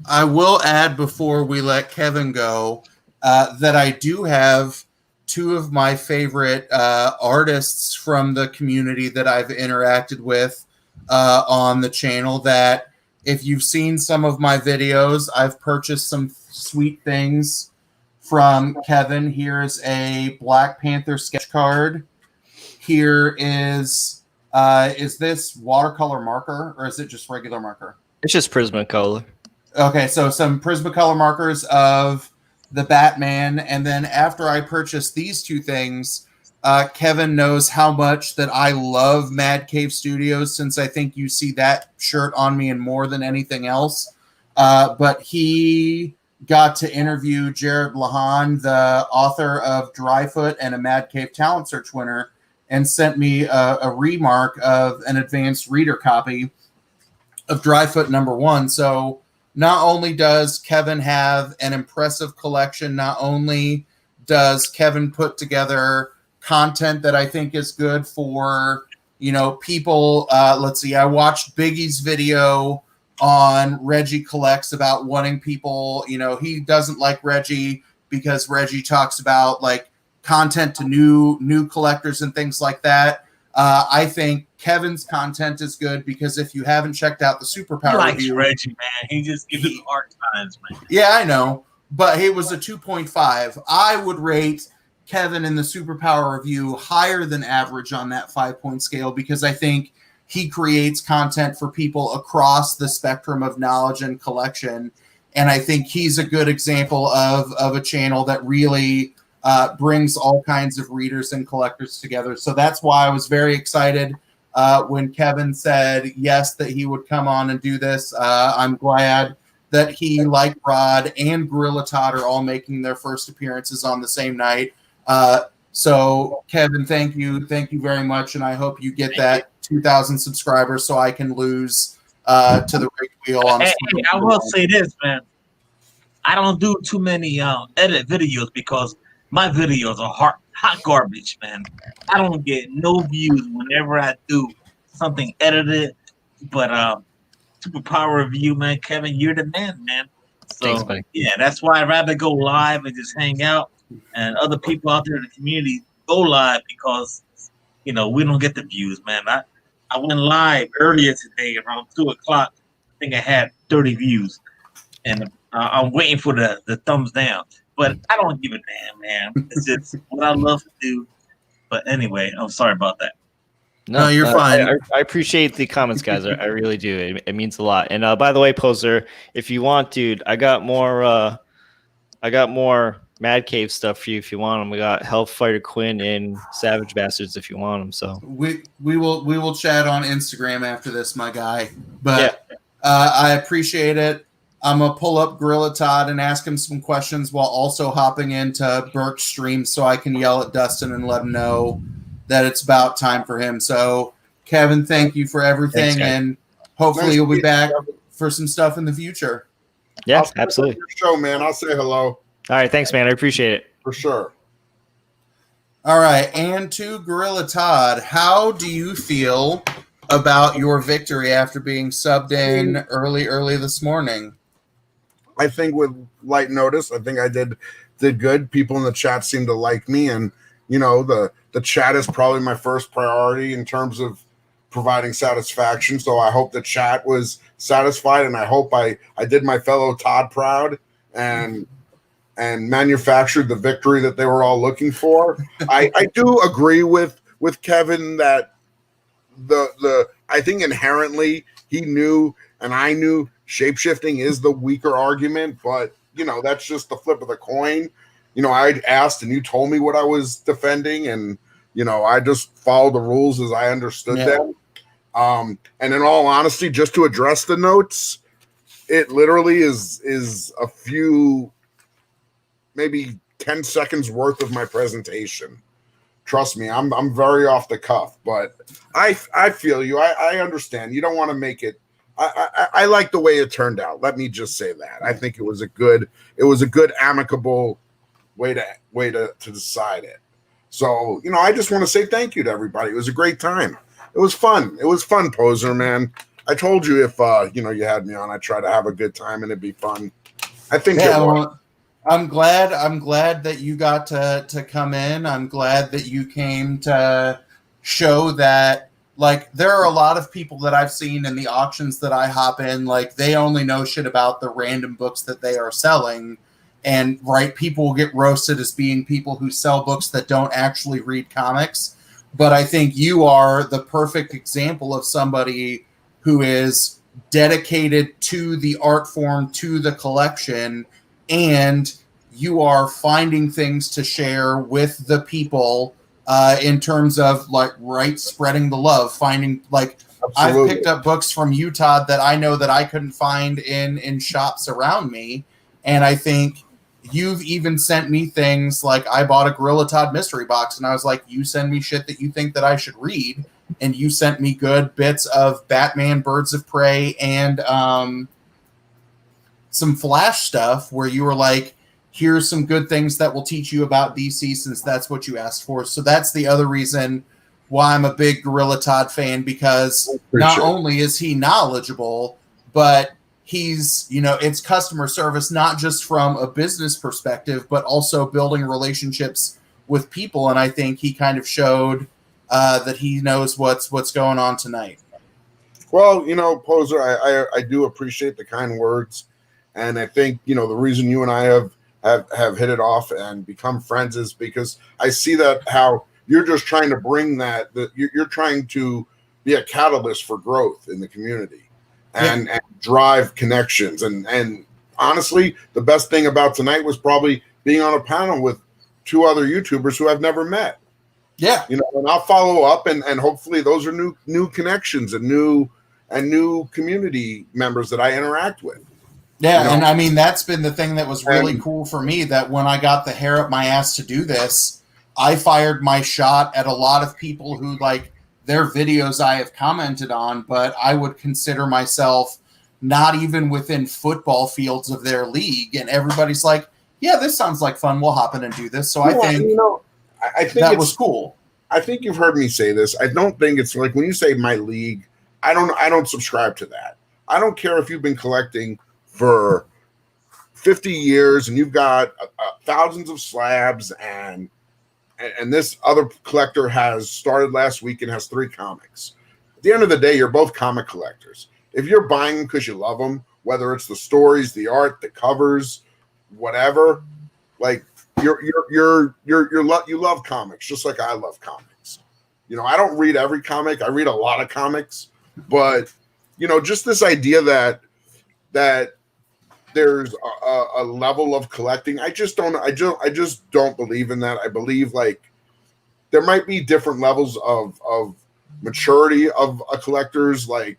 I will add, before we let Kevin go, that I do have 2 of my favorite artists from the community that I've interacted with on the channel, that if you've seen some of my videos, I've purchased some sweet things from Kevin. Here's a Black Panther sketch card. Here is this watercolor marker, or is it just regular marker? It's just Prismacolor. Okay, so some Prismacolor markers of the Batman, and then after I purchased these 2 things, Kevin knows how much that I love Mad Cave Studios, since I think you see that shirt on me and more than anything else. But he got to interview Jared Lahan, the author of Dryfoot and a Mad Cave Talent Search winner, and sent me a remark of an advanced reader copy of Dryfoot #1. So not only does Kevin have an impressive collection, not only does Kevin put together content that I think is good for, people. Let's see, I watched Biggie's video on Reggie Collects about wanting people, he doesn't like Reggie because Reggie talks about, like, content to new collectors and things like that. I think Kevin's content is good because if you haven't checked out the Superpower review, Reggie, man, he just gives him hard times, man. Yeah, I know, but he was a 2.5. I would rate Kevin in the Superpower review higher than average on that 5-point scale, because I think he creates content for people across the spectrum of knowledge and collection, and I think he's a good example of a channel that really brings all kinds of readers and collectors together. So that's why I was very excited when Kevin said yes that he would come on and do this. I'm glad that he, like Rod and Gorilla Todd, are all making their first appearances on the same night. So, Kevin, thank you very much, and I hope you get that 2,000 subscribers so I can lose to the rig wheel on. Hey, I will say this, man. I don't do too many edit videos because my videos are hot garbage, man. I don't get no views whenever I do something edited. But Superpower review, man, Kevin, you're the man. So Thanks, buddy. yeah, that's why I'd rather go live and just hang out, and other people out there in the community go live because we don't get the views, man. I went live earlier today around 2:00. I think I had 30 views, and I'm waiting for the thumbs down. But I don't give a damn, man. It's just what I love to do. But anyway, I'm sorry about that. No, you're fine. I appreciate the comments, guys. I really do. It means a lot. And by the way, Poser, if you want, dude, I got more Mad Cave stuff for you if you want them. We got Hellfighter Quinn and Savage Bastards if you want them. So we will chat on Instagram after this, my guy. But yeah. I appreciate it. I'm gonna pull up Gorilla Todd and ask him some questions while also hopping into Burke's stream so I can yell at Dustin and let him know that it's about time for him. So, Kevin, thank you for everything, and hopefully you'll be back for some stuff in the future. Yeah, absolutely. Your show, man. I'll say hello. All right, thanks, man. I appreciate it. For sure. All right, and to Gorilla Todd, how do you feel about your victory after being subbed in early this morning? I think with light notice, I think I did good. People in the chat seem to like me, and the chat is probably my first priority in terms of providing satisfaction. So I hope the chat was satisfied, and I hope I did my fellow Todd proud and manufactured the victory that they were all looking for. I do agree with Kevin that I think inherently he knew and I knew shapeshifting is the weaker argument, but that's just the flip of the coin. I asked and you told me what I was defending, and I just followed the rules as I understood them. And in all honesty, just to address the notes, it literally is a few, maybe 10 seconds worth of my presentation. Trust me, I'm very off the cuff, but I feel you. I understand. You don't want to make it. I like the way it turned out. Let me just say that. I think it was a good amicable way to decide it. So, I just want to say thank you to everybody. It was a great time. It was fun. It was fun, Poser, man. I told you if you had me on, I'd try to have a good time and it'd be fun. I think I'm glad that you got to come in. I'm glad that you came to show that, like, there are a lot of people that I've seen in the auctions that I hop in, like, they only know shit about the random books that they are selling. And, right, people will get roasted as being people who sell books that don't actually read comics. But I think you are the perfect example of somebody who is dedicated to the art form, to the collection, and you are finding things to share with the people in terms of, like, spreading the love, finding, like, Absolutely. I've picked up books from Utah that I know that I couldn't find in shops around me. And I think you've even sent me things like I bought a Gorilla Todd mystery box, and I was like, you send me shit that you think that I should read. And you sent me good bits of Batman, Birds of Prey, and some Flash stuff where you were like, here's some good things that will teach you about DC since that's what you asked for. So that's the other reason why I'm a big Gorilla Todd fan, because not only is he knowledgeable, but he's, it's customer service, not just from a business perspective, but also building relationships with people. And I think he kind of showed that he knows what's going on tonight. Well, Poser, I do appreciate the kind words. And I think, the reason you and I have hit it off and become friends is because I see that how you're just trying to bring that you're trying to be a catalyst for growth in the community and drive connections. And honestly, the best thing about tonight was probably being on a panel with two other YouTubers who I've never met. Yeah. And I'll follow up, and hopefully those are new connections and new community members that I interact with. Yeah, and I mean, that's been the thing that was really cool for me, that when I got the hair up my ass to do this, I fired my shot at a lot of people who, like, their videos I have commented on, but I would consider myself not even within football fields of their league. And everybody's like, yeah, this sounds like fun. We'll hop in and do this. So I think, I think that was cool. I think you've heard me say this. I don't think it's like when you say my league, I don't subscribe to that. I don't care if you've been collecting for 50 years and you've got thousands of slabs, and this other collector has started last week and has 3 comics. At the end of the day, you're both comic collectors. If you're buying them because you love them, whether it's the stories, the art, the covers, whatever, like you love comics just like I love comics. I don't read every comic. I read a lot of comics, but just this idea that there's a level of collecting, I just don't believe in that. I believe like there might be different levels of maturity of a collector's like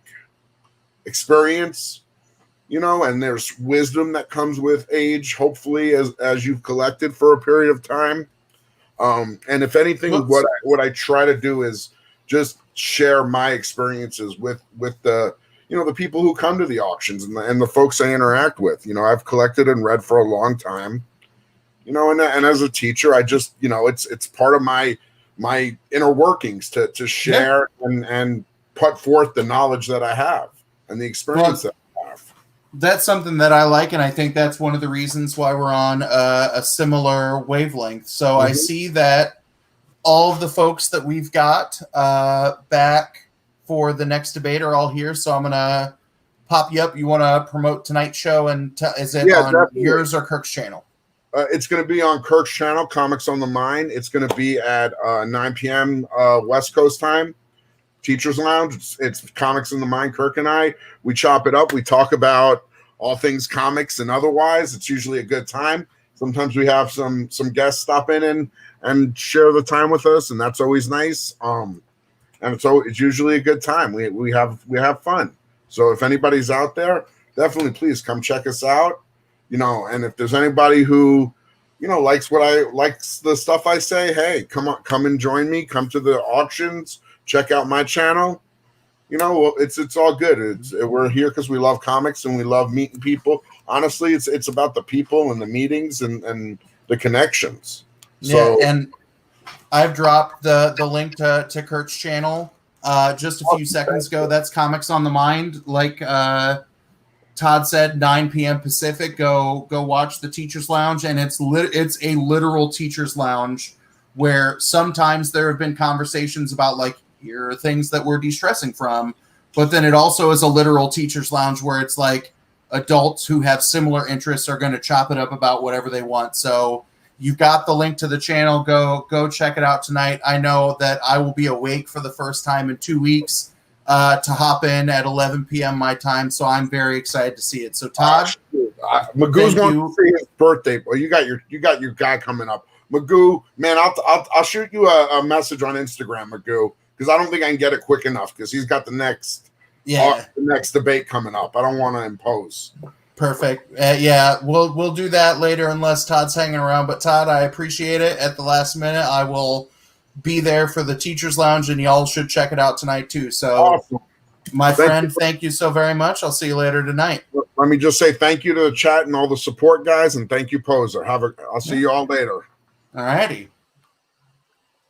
experience, and there's wisdom that comes with age, hopefully, as you've collected for a period of time. And if anything, what I try to do is just share my experiences with the the people who come to the auctions and the folks I interact with. I've collected and read for a long time, and as a teacher, I just, it's part of my inner workings to share and put forth the knowledge that I have and the experience that I have. That's something that I like, and I think that's one of the reasons why we're on a similar wavelength. So I see that all of the folks that we've got back for the next debate are all here, so I'm going to pop you up. You want to promote tonight's show, and is it on definitely. Yours or Kirk's channel? It's going to be on Kirk's channel, Comics on the Mind. It's going to be at 9 p.m. West Coast time. Teachers Lounge. It's Comics in the Mind. Kirk and I, we chop it up. We talk about all things comics and otherwise. It's usually a good time. Sometimes we have some guests stop in and share the time with us, and that's always nice. And so it's usually a good time. We have fun. So if anybody's out there, definitely please come check us out. And if there's anybody who likes the stuff I say, hey, come and join me. Come to the auctions. Check out my channel. It's all good. We're here because we love comics and we love meeting people. Honestly, it's about the people and the meetings and the connections. Yeah, and I've dropped the link to Kurt's channel just a few seconds ago. That's Comics on the Mind. Like Todd said, 9 p.m. Pacific. Go watch the Teachers Lounge, and it's a literal Teachers Lounge where sometimes there have been conversations about like, here are things that we're de-stressing from, but then it also is a literal Teachers Lounge where it's like adults who have similar interests are going to chop it up about whatever they want. So you've got the link to the channel. Go check it out tonight. I know that I will be awake for the first time in 2 weeks to hop in at 11 p.m. my time, so I'm very excited to see it. So Todd, Magoo's wanting to see his birthday. Well, you got your guy coming up, Magoo. Man, I'll shoot you a message on Instagram, Magoo, because I don't think I can get it quick enough because he's got the next debate coming up. I don't want to impose. Perfect. Yeah, we'll do that later unless Todd's hanging around. But Todd, I appreciate it. At the last minute, I will be there for the Teachers Lounge, and y'all should check it out tonight too. So, awesome. My friend, thank you so very much. I'll see you later tonight. Let me just say thank you to the chat and all the support guys, and thank you, Poser. I'll see you all later. All righty.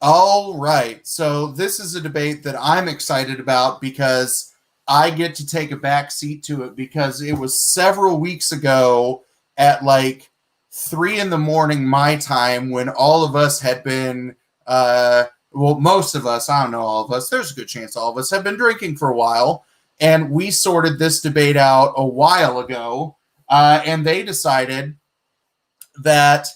All right. So this is a debate that I'm excited about because I get to take a back seat to it, because it was several weeks ago at like 3 a.m. my time when all of us had been, most of us, I don't know all of us, there's a good chance all of us have been drinking for a while. And we sorted this debate out a while ago. And they decided that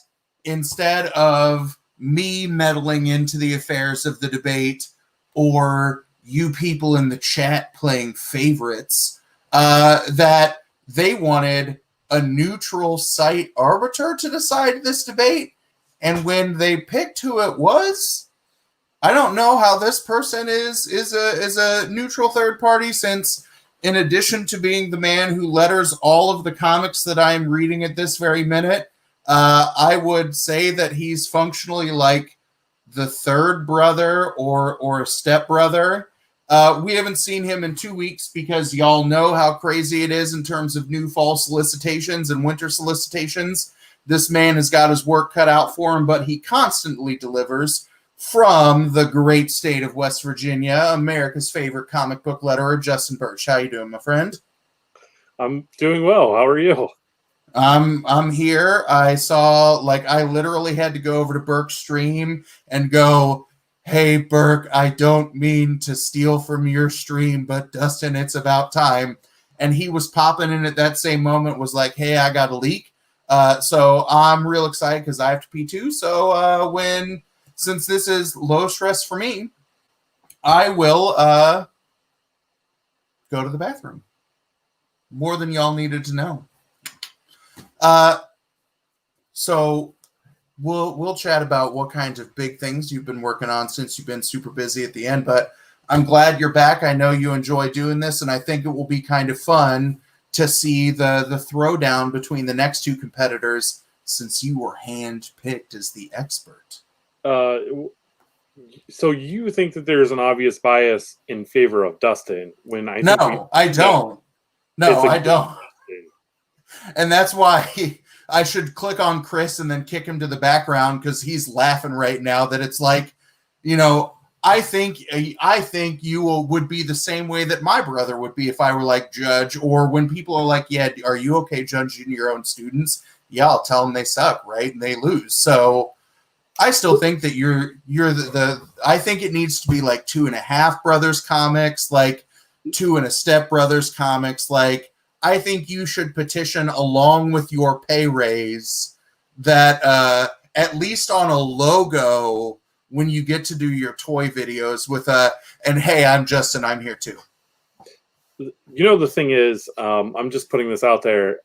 instead of me meddling into the affairs of the debate, or you people in the chat playing favorites, that they wanted a neutral site arbiter to decide this debate. And when they picked who it was, I don't know how this person is a neutral third party, since in addition to being the man who letters all of the comics that I am reading at this very minute, I would say that he's functionally like the third brother or a stepbrother. We haven't seen him in 2 weeks because y'all know how crazy it is in terms of new fall solicitations and winter solicitations. This man has got his work cut out for him, but he constantly delivers from the great state of West Virginia, America's favorite comic book letterer, Justin Birch. How you doing, my friend? I'm doing well. How are you? I'm here. I literally had to go over to Burke's stream and go, "Hey, Burke, I don't mean to steal from your stream, but Dustin, it's about time." And he was popping in at that same moment, was like, "Hey, I got a leak." So I'm real excited because I have to pee too. So since this is low stress for me, I will go to the bathroom. More than y'all needed to know. So we'll chat about what kinds of big things you've been working on since you've been super busy at the end, but I'm glad you're back. I know you enjoy doing this, and I think it will be kind of fun to see the throwdown between the next two competitors, since you were handpicked as the expert. So you think that there's an obvious bias in favor of Dustin when I think I don't. No, I don't. And that's why I should click on Chris and then kick him to the background, because he's laughing right now that it's like, I think you would be the same way that my brother would be if I were like Judge, or when people are like, "Yeah, are you okay judging your own students?" Yeah, I'll tell them they suck, right? And they lose. So I still think that you're I think it needs to be like 2.5 Brothers comics, like 2 and a Step Brothers comics. Like, I think you should petition along with your pay raise that at least on a logo when you get to do your toy videos with and hey, I'm Justin, I'm here too. The thing is, I'm just putting this out there.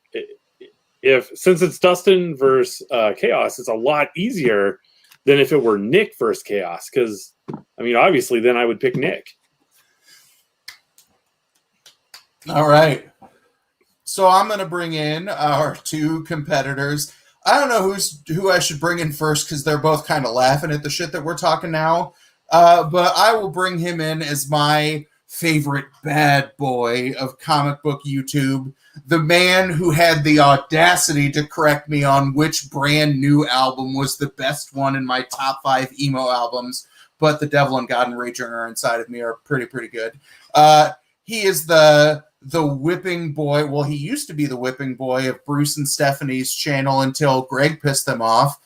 Since it's Dustin versus Chaos, it's a lot easier than if it were Nick versus Chaos. Because, obviously, then I would pick Nick. All right. So I'm going to bring in our two competitors. I don't know who I should bring in first, because they're both kind of laughing at the shit that we're talking now. But I will bring him in as my favorite bad boy of comic book YouTube, the man who had the audacity to correct me on which brand new album was the best one in my top 5 emo albums, but The Devil and God and Rager Inside of Me are pretty good. He is the whipping boy. Well, he used to be the whipping boy of Bruce and Stephanie's channel until Greg pissed them off.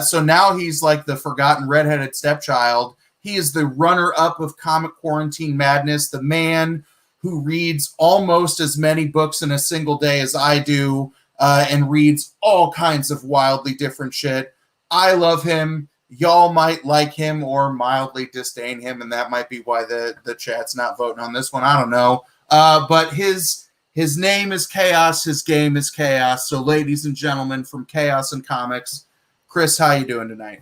So now he's like the forgotten redheaded stepchild. He is the runner-up of Comic Quarantine Madness, the man who reads almost as many books in a single day as I do, and reads all kinds of wildly different shit. I love him. Y'all might like him or mildly disdain him, and that might be why the chat's not voting on this one. I don't know. But his name is Chaos. His game is Chaos. So, ladies and gentlemen, from Chaos and Comics, Chris, how you doing tonight?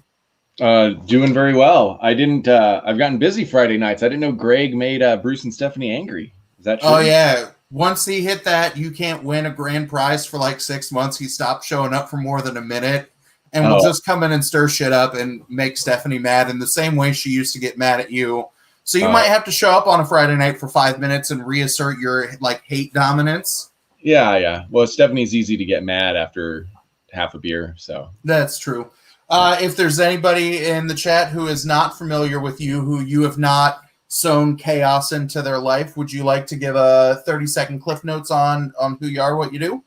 Doing very well. I've gotten busy Friday nights. I didn't know Greg made Bruce and Stephanie angry. Is that true? Oh, yeah. Once he hit that, you can't win a grand prize for like 6 months. He stopped showing up for more than a minute and will just come in and stir shit up and make Stephanie mad in the same way she used to get mad at you. So you might have to show up on a Friday night for 5 minutes and reassert your hate dominance. Yeah. Well, Stephanie's easy to get mad after half a beer, so. That's true. If there's anybody in the chat who is not familiar with you, who you have not sown chaos into their life, would you like to give a 30-second cliff notes on who you are, what you do?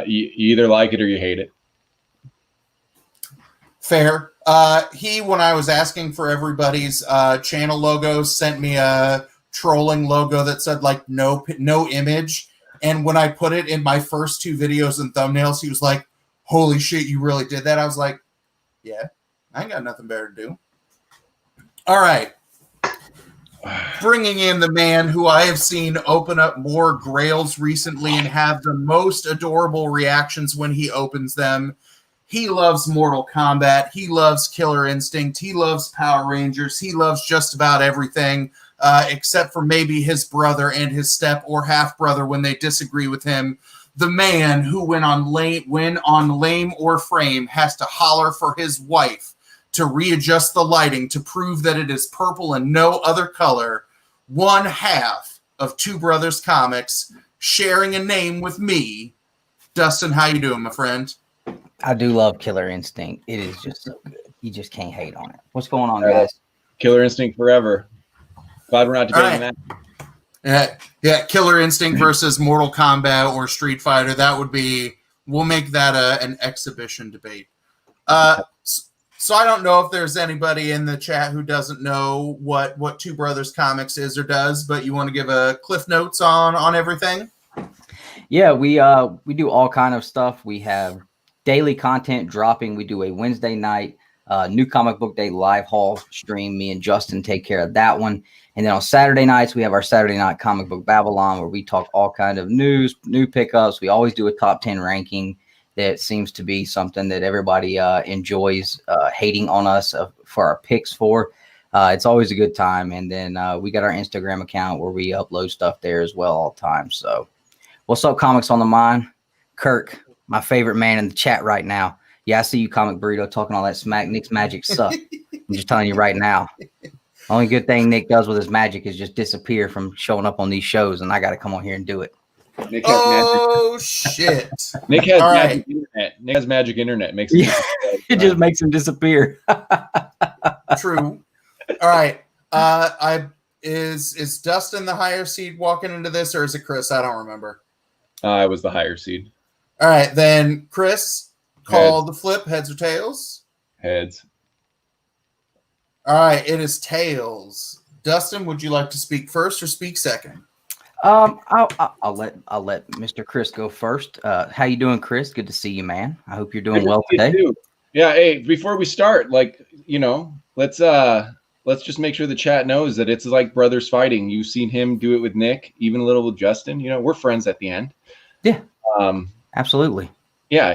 You either like it or you hate it. Fair. When I was asking for everybody's channel logos, sent me a trolling logo that said no image. And when I put it in my first 2 videos and thumbnails, he was like, "Holy shit, you really did that?" I was like, "Yeah, I ain't got nothing better to do." All right. Bringing in the man who I have seen open up more grails recently and have the most adorable reactions when he opens them. He loves Mortal Kombat. He loves Killer Instinct. He loves Power Rangers. He loves just about everything, except for maybe his brother and his step or half brother when they disagree with him. The man who, when on lame or frame, has to holler for his wife to readjust the lighting to prove that it is purple and no other color. One half of Two Brothers Comics, sharing a name with me. Dustin, how you doing, my friend? I do love Killer Instinct. It is just so good. You just can't hate on it. What's going on, guys? Killer Instinct forever. Glad we're not debating that. Yeah, Killer Instinct versus Mortal Kombat or Street Fighter. That would be. We'll make that an exhibition debate. So I don't know if there's anybody in the chat who doesn't know what Two Brothers Comics is or does, but you want to give a cliff notes on everything? Yeah, we do all kind of stuff. We have daily content dropping. We do a Wednesday night New Comic Book Day live haul stream. Me and Justin take care of that one. And then on Saturday nights, we have our Saturday Night Comic Book Babylon, where we talk all kind of news, new pickups. We always do a top 10 ranking. That seems to be something that everybody enjoys hating on us for our picks for. It's always a good time. And then we got our Instagram account where we upload stuff there as well all the time. So what's up, Comics on the Mind? Kirk, my favorite man in the chat right now. Yeah, I see you, Comic Burrito, talking all that smack. Nick's magic sucks. I'm just telling you right now. Only good thing Nick does with his magic is just disappear from showing up on these shows, and I got to come on here and do it. Nick has magic. Shit. Nick has magic internet. Nick has magic internet. Makes it just makes him disappear. True. All right. Is Dustin the higher seed walking into this, or is it Chris? I don't remember. I was the higher seed. All right, then Chris, call the flip, heads or tails? Heads. All right, it is tails. Dustin, would you like to speak first or speak second? I'll let Mr. Chris go first. How you doing, Chris? Good to see you, man. I hope you're doing well today. Yeah. Hey, before we start, let's just make sure the chat knows that it's like brothers fighting. You've seen him do it with Nick, even a little with Justin. We're friends at the end. Yeah. Absolutely. Yeah.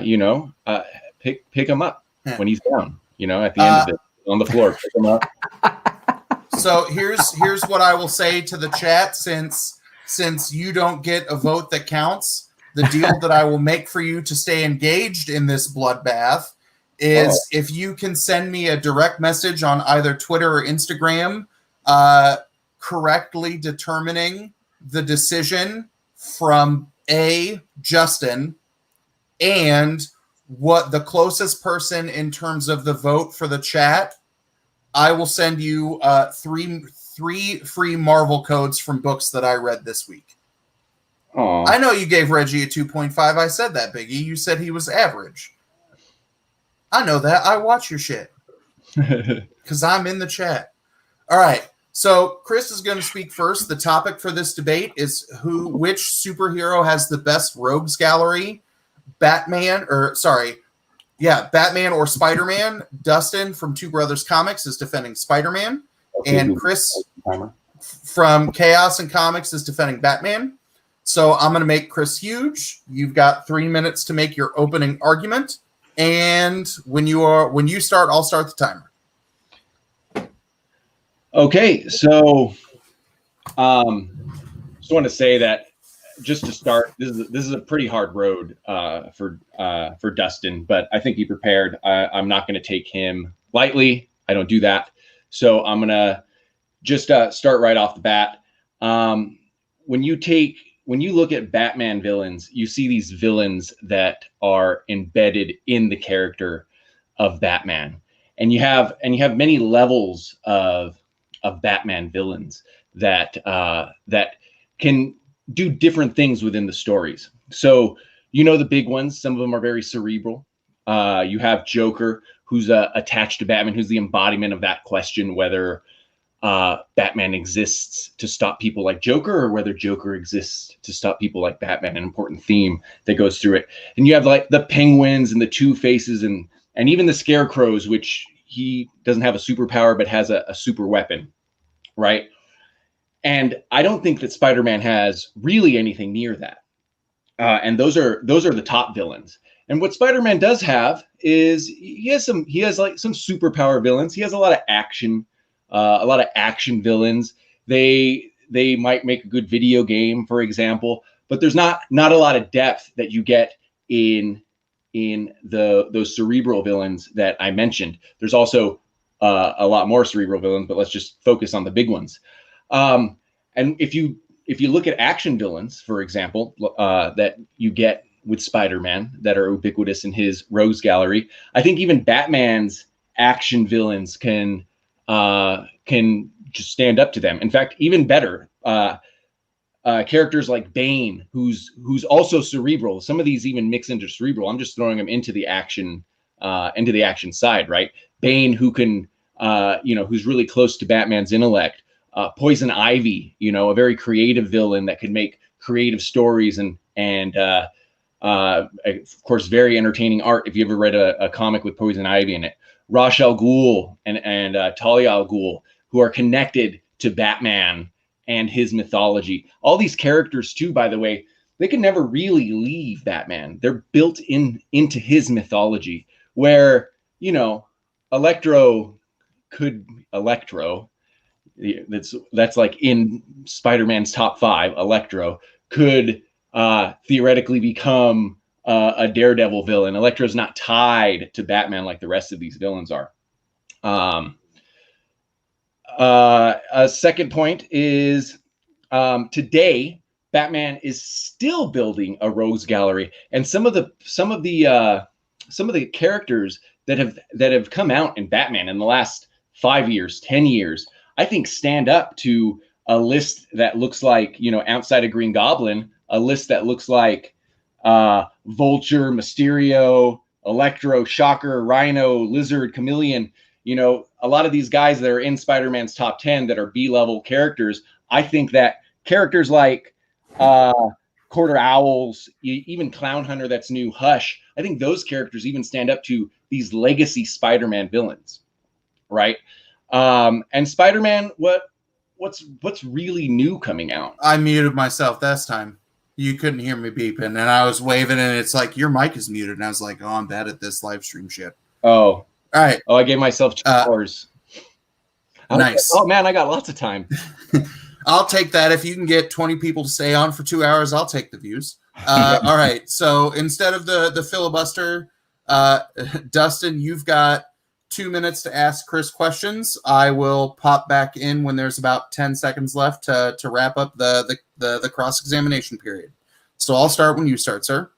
Pick him up when he's down. At the end of it, on the floor, pick him up. So here's what I will say to the chat, since you don't get a vote that counts. The deal that I will make for you to stay engaged in this bloodbath is if you can send me a direct message on either Twitter or Instagram, correctly determining the decision from Justin, and what the closest person in terms of the vote for the chat, I will send you three free Marvel codes from books that I read this week. Aww. I know you gave Reggie a 2.5. I said that, Biggie. You said he was average. I know that. I watch your shit because I'm in the chat. All right. So Chris is going to speak first. The topic for this debate is which superhero has the best rogues gallery, Batman or Spider-Man. Dustin from Two Brothers Comics is defending Spider-Man. And Chris from Chaos and Comics is defending Batman. So I'm going to make Chris huge. You've got 3 minutes to make your opening argument. And when you start, I'll start the timer. Okay, so just want to say that just to start, this is a pretty hard road for Dustin, but I think he prepared. I'm not going to take him lightly. I don't do that. So I'm going to just start right off the bat. When you look at Batman villains, you see these villains that are embedded in the character of Batman, and you have many levels of Batman villains that can do different things within the stories. So the big ones. Some of them are very cerebral. You have Joker, who's attached to Batman, who's the embodiment of that question whether Batman exists to stop people like Joker or whether Joker exists to stop people like Batman, an important theme that goes through it. And you have like the Penguins and the Two-Faces and even the Scarecrows, which he doesn't have a superpower but has a super weapon, right? And I don't think that Spider-Man has really anything near that. And those are the top villains. And what Spider-Man does have is he has like some superpower villains. He has a lot of action villains. They might make a good video game, for example, but there's not a lot of depth that you get in those cerebral villains that I mentioned. There's also a lot more cerebral villains, but let's just focus on the big ones. And if you look at action villains, for example, that you get with Spider-Man that are ubiquitous in his rogues gallery, I think even Batman's action villains can just stand up to them. In fact, even better, characters like Bane, who's also cerebral. Some of these even mix into cerebral. I'm just throwing them into the action side, right? Bane, who can, who's really close to Batman's intellect. Poison Ivy, a very creative villain that can make creative stories and of course, very entertaining art. If you ever read a comic with Poison Ivy in it, Ra's al Ghul and Talia al Ghul, who are connected to Batman and his mythology. All these characters, too, by the way, they can never really leave Batman. They're built into his mythology, where Electro. That's like in Spider-Man's top 5. Electro could theoretically become a Daredevil villain. Electro's not tied to Batman like the rest of these villains are. A second point is today Batman is still building a rogues gallery, and some of the characters that have come out in Batman in the last 5 years, 10 years, I think stand up to a list that looks like, outside of Green Goblin, a list that looks like Vulture, Mysterio, Electro, Shocker, Rhino, Lizard, Chameleon. A lot of these guys that are in Spider-Man's top 10 that are B-level characters, I think that characters like Quarter Owls, even Clown Hunter, that's new, Hush, I think those characters even stand up to these legacy Spider-Man villains, right? And Spider-Man, what's really new coming out? I muted myself this time. You couldn't hear me beeping, and I was waving, and it's like, your mic is muted. And I was like, oh, I'm bad at this live stream shit. Oh. All right. Oh, I gave myself 2 hours. Nice. Oh, man, I got lots of time. I'll take that. If you can get 20 people to stay on for 2 hours, I'll take the views. All right. So instead of the filibuster, Dustin, you've got 2 minutes to ask Chris questions. I will pop back in when there's about 10 seconds left to wrap up the cross-examination period. So I'll start when you start, sir.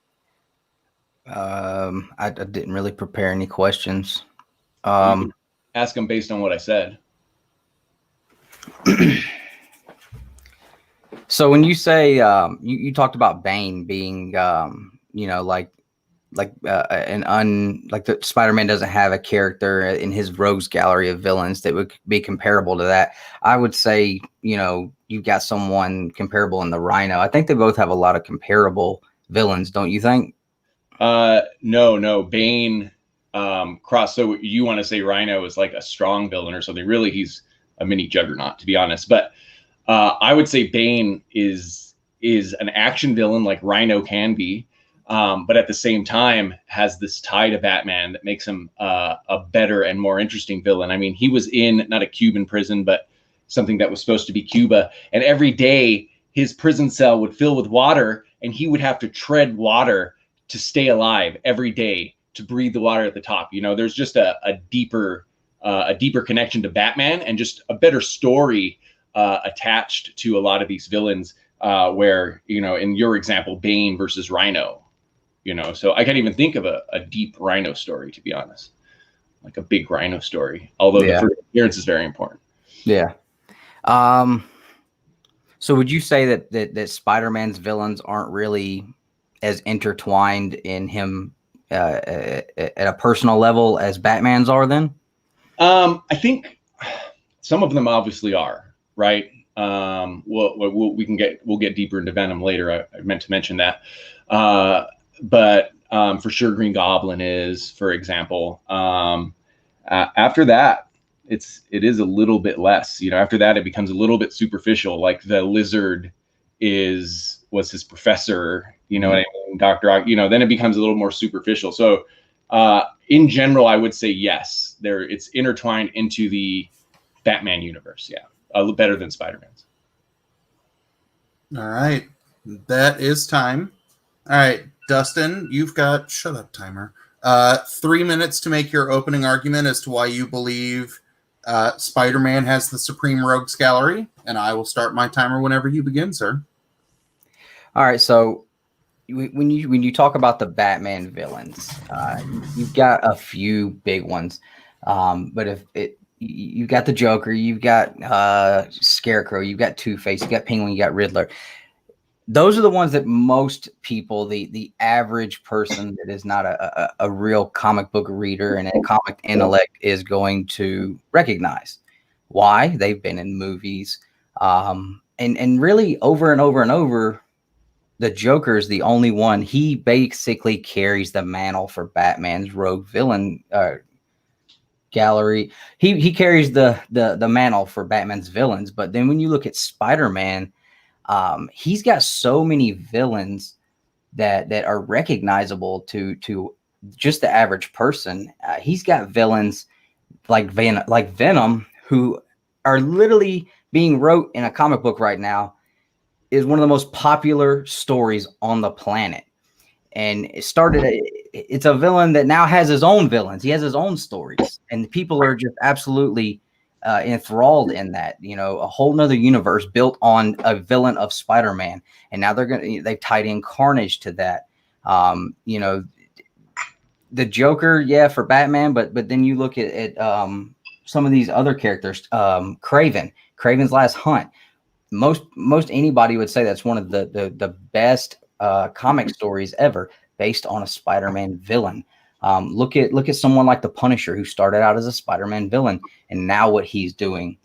I didn't really prepare any questions. Ask them based on what I said. So when you say you talked about Bane being like the Spider-Man doesn't have a character in his rogues gallery of villains that would be comparable to that. I would say, you've got someone comparable in the Rhino. I think they both have a lot of comparable villains, don't you think? No. Bane cross. So you want to say Rhino is like a strong villain or something? Really, he's a mini Juggernaut, to be honest. But I would say Bane is an action villain like Rhino can be. But at the same time has this tie to Batman that makes him a better and more interesting villain. I mean, he was in not a Cuban prison, but something that was supposed to be Cuba. And every day his prison cell would fill with water, and he would have to tread water to stay alive every day, to breathe the water at the top. There's just a deeper connection to Batman and just a better story attached to a lot of these villains. Where in your example, Bane versus Rhino. So I can't even think of a deep Rhino story, to be honest, like a big Rhino story, although the first appearance is very important. Yeah. So would you say that Spider-Man's villains aren't really as intertwined in him at a personal level as Batman's are then? I think some of them obviously are, right? We'll get deeper into Venom later. I meant to mention that. But for sure Green Goblin is, for example. After that, it is a little bit less. After that it becomes a little bit superficial, like the Lizard was his professor, what I mean? and Dr. Then it becomes a little more superficial. So in general, I would say yes, it's intertwined into the Batman universe. Yeah, a little better than Spider-Man's. All right, that is time. All right, Dustin, you've got shut up timer. 3 minutes to make your opening argument as to why you believe Spider-Man has the Supreme Rogues Gallery, and I will start my timer whenever you begin, sir. All right, so when you talk about the Batman villains, you've got a few big ones, but you've got the Joker, you've got Scarecrow, you've got Two-Face, you've got Penguin, you got Riddler. Those are the ones that most people, the average person that is not a real comic book reader and a comic intellect, is going to recognize. Why? They've been in movies, and really over and over and over. The Joker is the only one. He basically carries the mantle for Batman's rogue villain gallery. He carries the mantle for Batman's villains. But then when you look at Spider-Man, he's got so many villains that are recognizable to just the average person. He's got villains like Venom, who are literally being wrote in a comic book right now, is one of the most popular stories on the planet. And it's a villain that now has his own villains. He has his own stories, and people are just absolutely enthralled in that. A whole nother universe built on a villain of Spider-Man. And now they've tied in Carnage to that. The Joker, yeah, for Batman, but then you look at some of these other characters, Kraven's Last Hunt. Most anybody would say that's one of the best comic stories ever, based on a Spider-Man villain. Look at someone like the Punisher, who started out as a Spider-Man villain, and now what he's doing.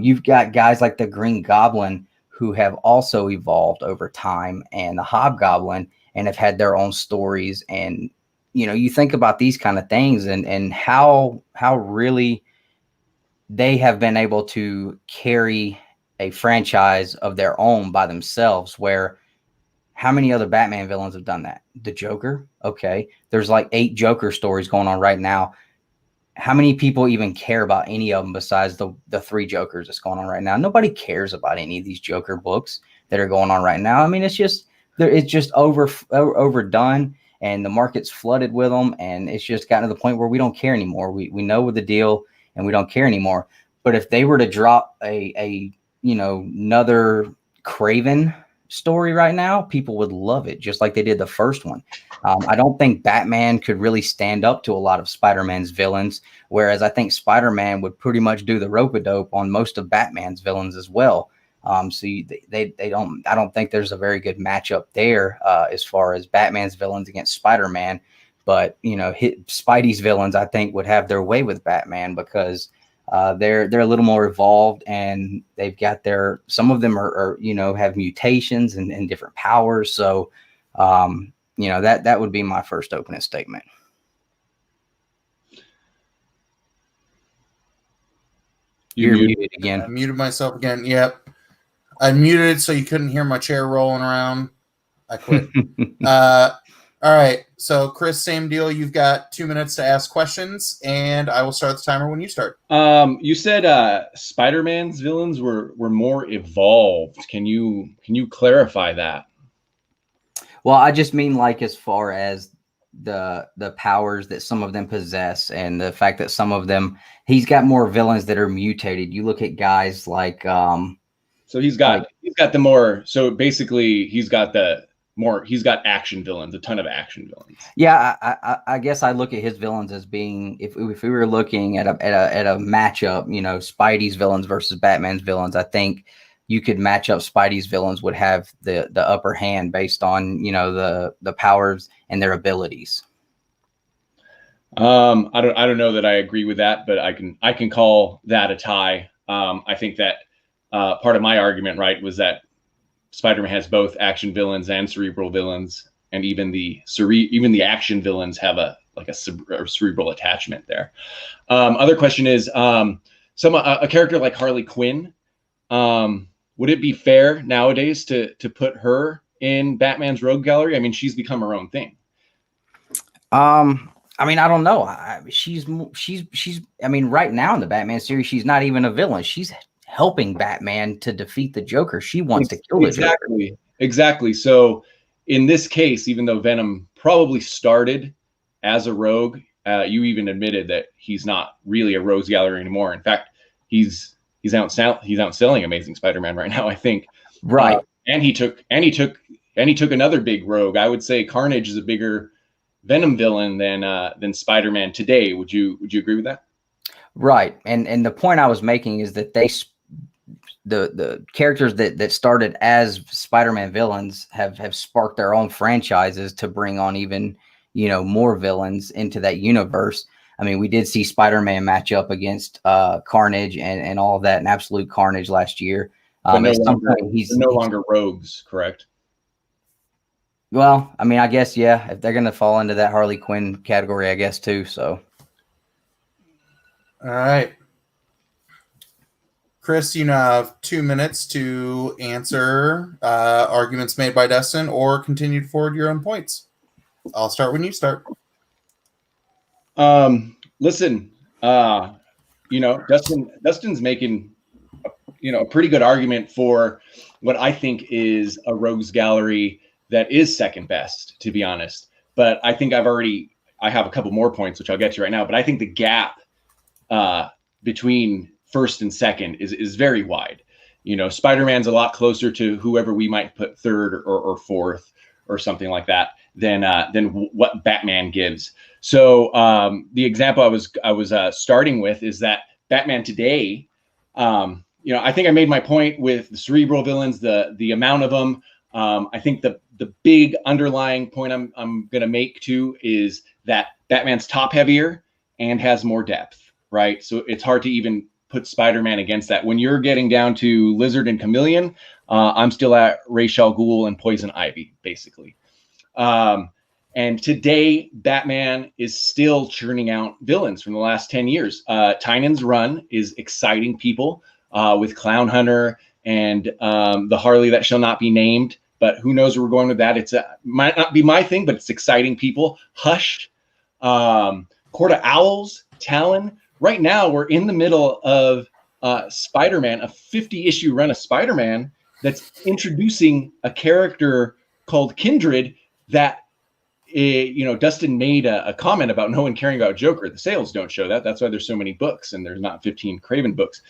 You've got guys like the Green Goblin, who have also evolved over time, and the Hobgoblin, and have had their own stories. And you think about these kind of things, and how really they have been able to carry a franchise of their own by themselves. Where how many other Batman villains have done that? The Joker, okay, there's like 8 Joker stories going on right now. How many people even care about any of them besides the 3 Jokers that's going on right now? Nobody cares about any of these Joker books that are going on right now. I mean, it's just overdone, and the market's flooded with them, and it's just gotten to the point where we don't care anymore. We know what the deal, and we don't care anymore. But if they were to drop another Kraven story right now, people would love it, just like they did the first one. I don't think Batman could really stand up to a lot of Spider-Man's villains, whereas I think Spider-Man would pretty much do the rope-a-dope on most of Batman's villains as well. I don't think there's a very good matchup there as far as Batman's villains against Spider-Man. But Spidey's villains, I think, would have their way with Batman, because they're a little more evolved, and they've got some of them are have mutations and different powers. So that would be my first opening statement. You're muted again. I muted myself again. Yep, I muted so you couldn't hear my chair rolling around. I quit. All right, so Chris, same deal. You've got 2 minutes to ask questions, and I will start the timer when you start. You said Spider-Man's villains were more evolved. Can you clarify that? Well, I just mean like as far as the powers that some of them possess, and the fact that some of them, he's got more villains that are mutated. You look at guys like so he's got the more, so basically he's got action villains, a ton of action villains. Yeah, I guess I look at his villains as being, if we were looking at a matchup, Spidey's villains versus Batman's villains, I think you could match up. Spidey's villains would have the upper hand based on the powers and their abilities. I don't know that I agree with that, but I can call that a tie. I think that part of my argument, right, was that Spider-Man has both action villains and cerebral villains, and even the action villains have a cerebral attachment there. Other question is, a character like Harley Quinn, would it be fair nowadays to put her in Batman's rogue gallery? I mean, she's become her own thing. I mean, I don't know. She's. I mean, right now in the Batman series, she's not even a villain. She's helping Batman to defeat the Joker. She wants to kill the Joker. Exactly. So in this case, even though Venom probably started as a rogue, you even admitted that he's not really a rogues gallery anymore. In fact, he's outselling Amazing Spider-Man right now, I think. Right. And he took another big rogue. I would say Carnage is a bigger Venom villain than Spider-Man today. Would you agree with that? Right. And the point I was making is that the characters that started as Spider-Man villains have sparked their own franchises to bring on even, more villains into that universe. I mean, we did see Spider-Man match up against Carnage and all of that, and Absolute Carnage last year. But he's no longer rogues, correct? Well, I mean, I guess, yeah, if they're going to fall into that Harley Quinn category, I guess, too. So. All right. Chris, you now have 2 minutes to answer arguments made by Dustin or continue to forward your own points. I'll start when you start. Listen, Dustin's making, a pretty good argument for what I think is a rogues gallery that is second best, to be honest. But I think I have a couple more points, which I'll get to right now. But I think the gap between first and second is very wide. Spider-Man's a lot closer to whoever we might put third or fourth or something like that than what Batman gives. So the example I was starting with is that Batman today, I think I made my point with the cerebral villains, the amount of them. I think the big underlying point I'm going to make too is that Batman's top heavier and has more depth, right? So it's hard to even put Spider-Man against that. When you're getting down to Lizard and Chameleon, I'm still at Ra's al Ghul and Poison Ivy, basically. And today, Batman is still churning out villains from the last 10 years. Tynan's Run is exciting people with Clown Hunter and the Harley that shall not be named. But who knows where we're going with that? It's might not be my thing, but it's exciting people. Hush, Court of Owls, Talon. Right now, we're in the middle of Spider-Man, a 50-issue run of Spider-Man that's introducing a character called Kindred that, Dustin made a comment about no one caring about Joker. The sales don't show that. That's why there's so many books and there's not 15 Craven books.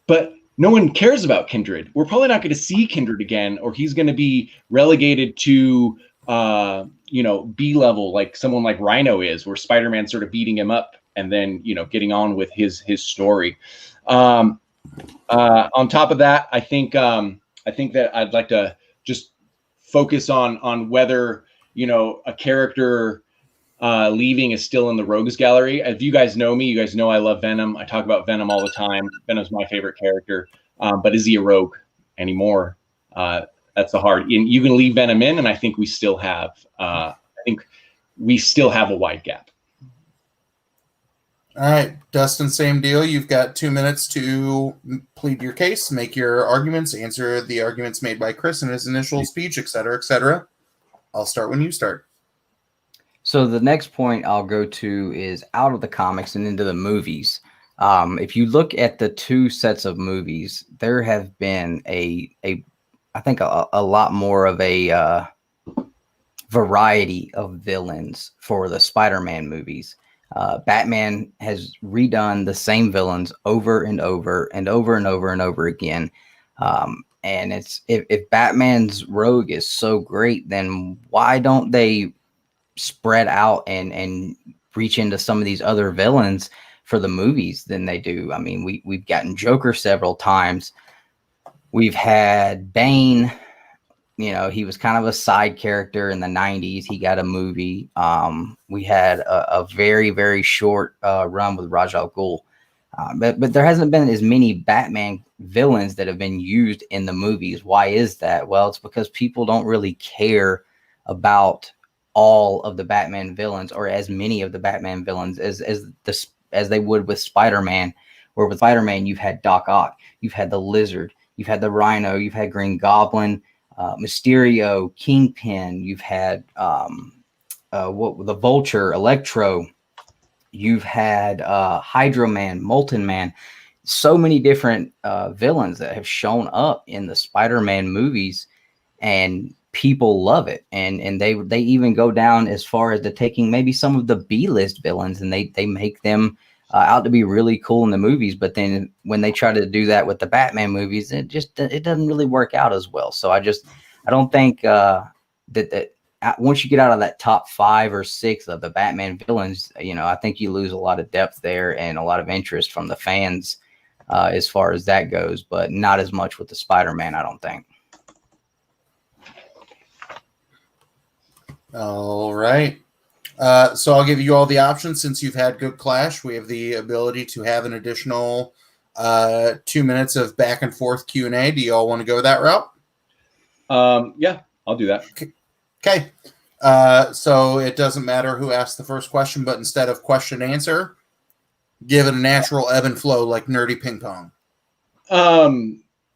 But no one cares about Kindred. We're probably not going to see Kindred again, or he's going to be relegated to, B level, like someone like Rhino is, where Spider-Man's sort of beating him up and then, getting on with his story. On top of that, I think that I'd like to just focus on whether, a character leaving is still in the rogues gallery. If you guys know me, you guys know I love Venom. I talk about Venom all the time. Venom's my favorite character. But is he a rogue anymore? That's the hard. And you can leave Venom in, and I think we still have. I think we still have a wide gap. All right, Dustin, same deal. You've got 2 minutes to plead your case, make your arguments, answer the arguments made by Chris in his initial speech, et cetera, et cetera. I'll start when you start. So the next point I'll go to is out of the comics and into the movies. If you look at the two sets of movies, there have been I think a lot more of a variety of villains for the Spider-Man movies. Batman has redone the same villains over and over and over and over and over again. And it's if Batman's rogue is so great, then why don't they spread out and reach into some of these other villains for the movies than they do? I mean, we've gotten Joker several times. We've had Bane. He was kind of a side character in the 90s. He got a movie. We had a very, very short run with Ra's al Ghul. But there hasn't been as many Batman villains that have been used in the movies. Why is that? Well, it's because people don't really care about all of the Batman villains, or as many of the Batman villains as they would with Spider-Man. Where with Spider-Man, you've had Doc Ock, you've had the Lizard, you've had the Rhino, you've had Green Goblin. Mysterio, Kingpin. You've had the Vulture, Electro. You've had Hydro Man, Molten Man. So many different villains that have shown up in the Spider-Man movies, and people love it. And they even go down as far as to taking maybe some of the B-list villains, and they make them out to be really cool in the movies. But then when they try to do that with the Batman movies, it doesn't really work out as well. So I don't think that once you get out of that top 5 or 6 of the Batman villains, I think you lose a lot of depth there and a lot of interest from the fans as far as that goes, but not as much with the Spider-Man, I don't think. All right. So I'll give you all the options. Since you've had good clash, we have the ability to have an additional 2 minutes of back and forth Q&A. Do you all want to go that route? Yeah, I'll do that. Okay. So it doesn't matter who asked the first question, but instead of question answer, give it a natural ebb and flow like nerdy ping pong.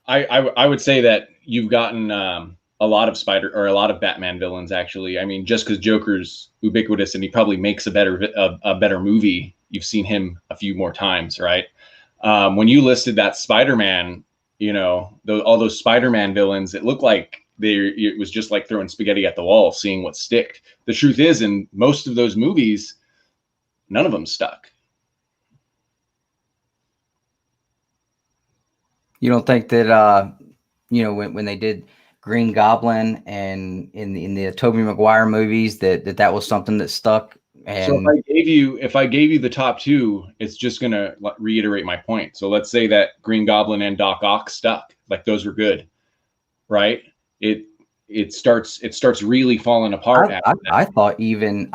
I would say that you've gotten a lot of Batman villains, actually. I mean, just because Joker's ubiquitous and he probably makes a better movie, you've seen him a few more times, right? When you listed that Spider-Man, all those Spider-Man villains, it looked like it was just like throwing spaghetti at the wall, seeing what sticked. The truth is, in most of those movies, none of them stuck. You don't think that when they did Green Goblin and in the Tobey Maguire movies that was something that stuck? And so if I gave you the top 2, it's just gonna reiterate my point. So let's say that Green Goblin and Doc Ock stuck, like those were good, right? It starts really falling apart. I thought even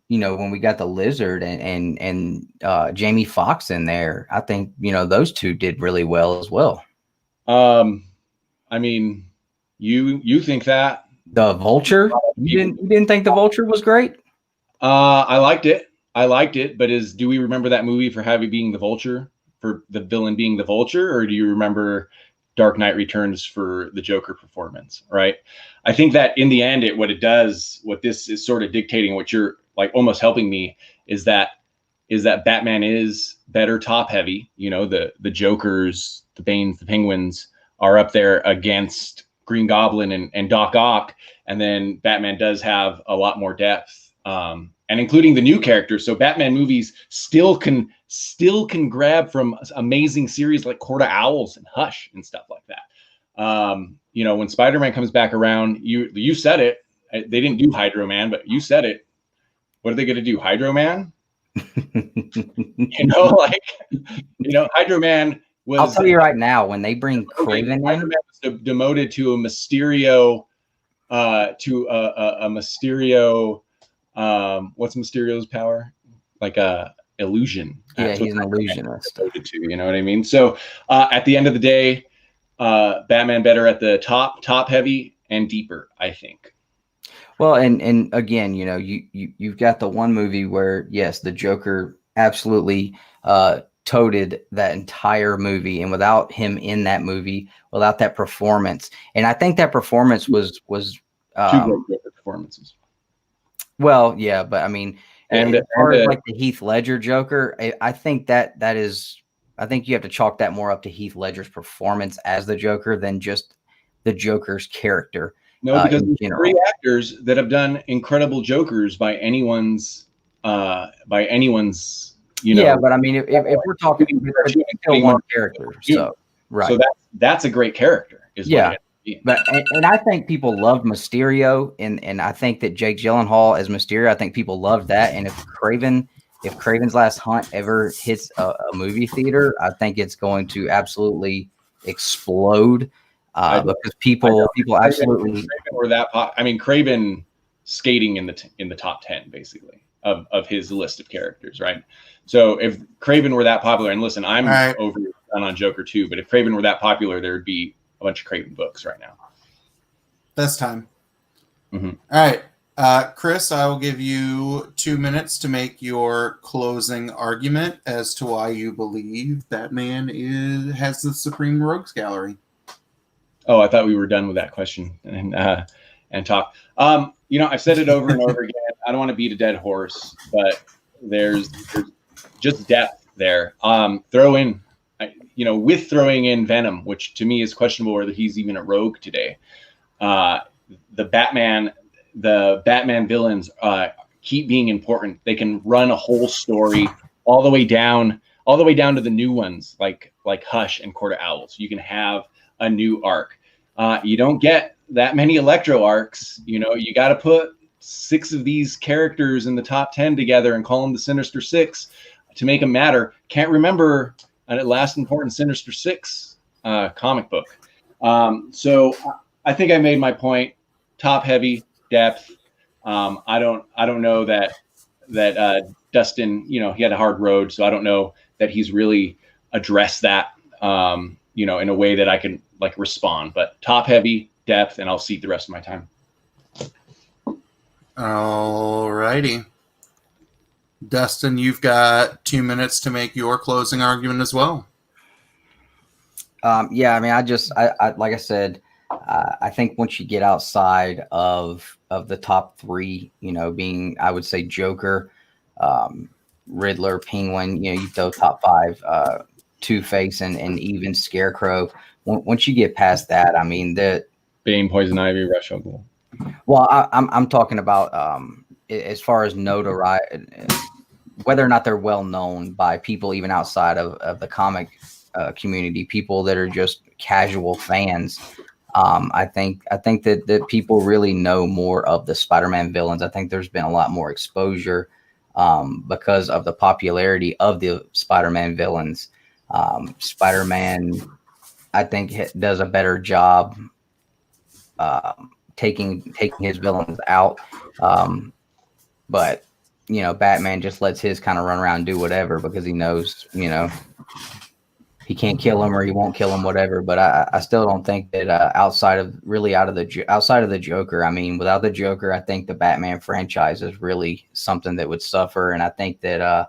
when we got the Lizard and Jamie Foxx in there, I think those two did really well as well. I mean, you think that the Vulture? You didn't think the Vulture was great? I liked it, but do we remember that movie for having being the Vulture, for the villain being the Vulture, or do you remember Dark Knight Returns for the Joker performance, right? I think that in the end, what this is sort of dictating, what you're like almost helping me, is that Batman is better top heavy. The Jokers, the Banes, the Penguins are up there against Green Goblin and Doc Ock, and then Batman does have a lot more depth, and including the new characters. So Batman movies still can grab from amazing series like Court of Owls and Hush and stuff like that. When Spider-Man comes back around, you said it. They didn't do Hydro Man, but you said it. What are they going to do? Hydro Man? Hydro Man was. I'll tell you right now, when they bring Kraven in, Hydro Man was demoted to a Mysterio. A Mysterio. What's Mysterio's power? Like a illusion. Yeah, he's an illusionist. You know what I mean? So at the end of the day, Batman better at the top heavy and deeper, I think. Well, and again, you've got the one movie where, yes, the Joker absolutely toted that entire movie, and without him in that movie, without that performance, and I think that performance was two great performances. Well, yeah, but I mean, as far as like the Heath Ledger Joker, I think I think you have to chalk that more up to Heath Ledger's performance as the Joker than just the Joker's character. No, because there's 3 actors that have done incredible Jokers by anyone's. Yeah, but I mean, if we're talking, it's still one character, so right. So that's a great character. But and I think people loved Mysterio, and I think that Jake Gyllenhaal as Mysterio, I think people loved that. And if Kraven's Last Hunt ever hits a movie theater, I think it's going to absolutely explode because people absolutely. Kraven skating in the top 10 basically of his list of characters, right? So if Kraven were that popular, and listen, I'm overdone on Joker too, but if Kraven were that popular, there would be a bunch of Kraven books right now. Best time. Mm-hmm. All right. Chris, I will give you 2 minutes to make your closing argument as to why you believe Batman has the Supreme Rogues Gallery. Oh, I thought we were done with that question and talk. I've said it over and over again. I don't want to beat a dead horse, but there's just depth there. With throwing in Venom, which to me is questionable whether he's even a rogue today. The Batman villains keep being important. They can run a whole story all the way down to the new ones like Hush and Court of Owls. You can have a new arc. You don't get that many Electro arcs. You got to put 6 of these characters in the top 10 together and call them the Sinister Six to make them matter. Can't remember a last important Sinister Six comic book. So I think I made my point. Top heavy, depth. I don't know that Dustin, he had a hard road, so I don't know that he's really addressed that, in a way that I can respond. But top heavy, depth, and I'll cede the rest of my time. All righty. Dustin, you've got 2 minutes to make your closing argument as well. I like I said, I think once you get outside of the top 3, being, I would say, Joker, Riddler, Penguin, you throw top 5, Two-Face, and even Scarecrow. Once you get past that, I mean, the Bane, Poison Ivy, Rush of Gold. Well, I'm talking about as far as notoriety, whether or not they're well known by people even outside of the comic community, people that are just casual fans. I think that people really know more of the Spider-Man villains. I think there's been a lot more exposure because of the popularity of the Spider-Man villains. Spider-Man, I think, does a better job taking his villains out. But Batman just lets his kind of run around and do whatever because he knows, he can't kill him or he won't kill him, whatever. But I still don't think that outside of the Joker, I mean, without the Joker, I think the Batman franchise is really something that would suffer. And I think that,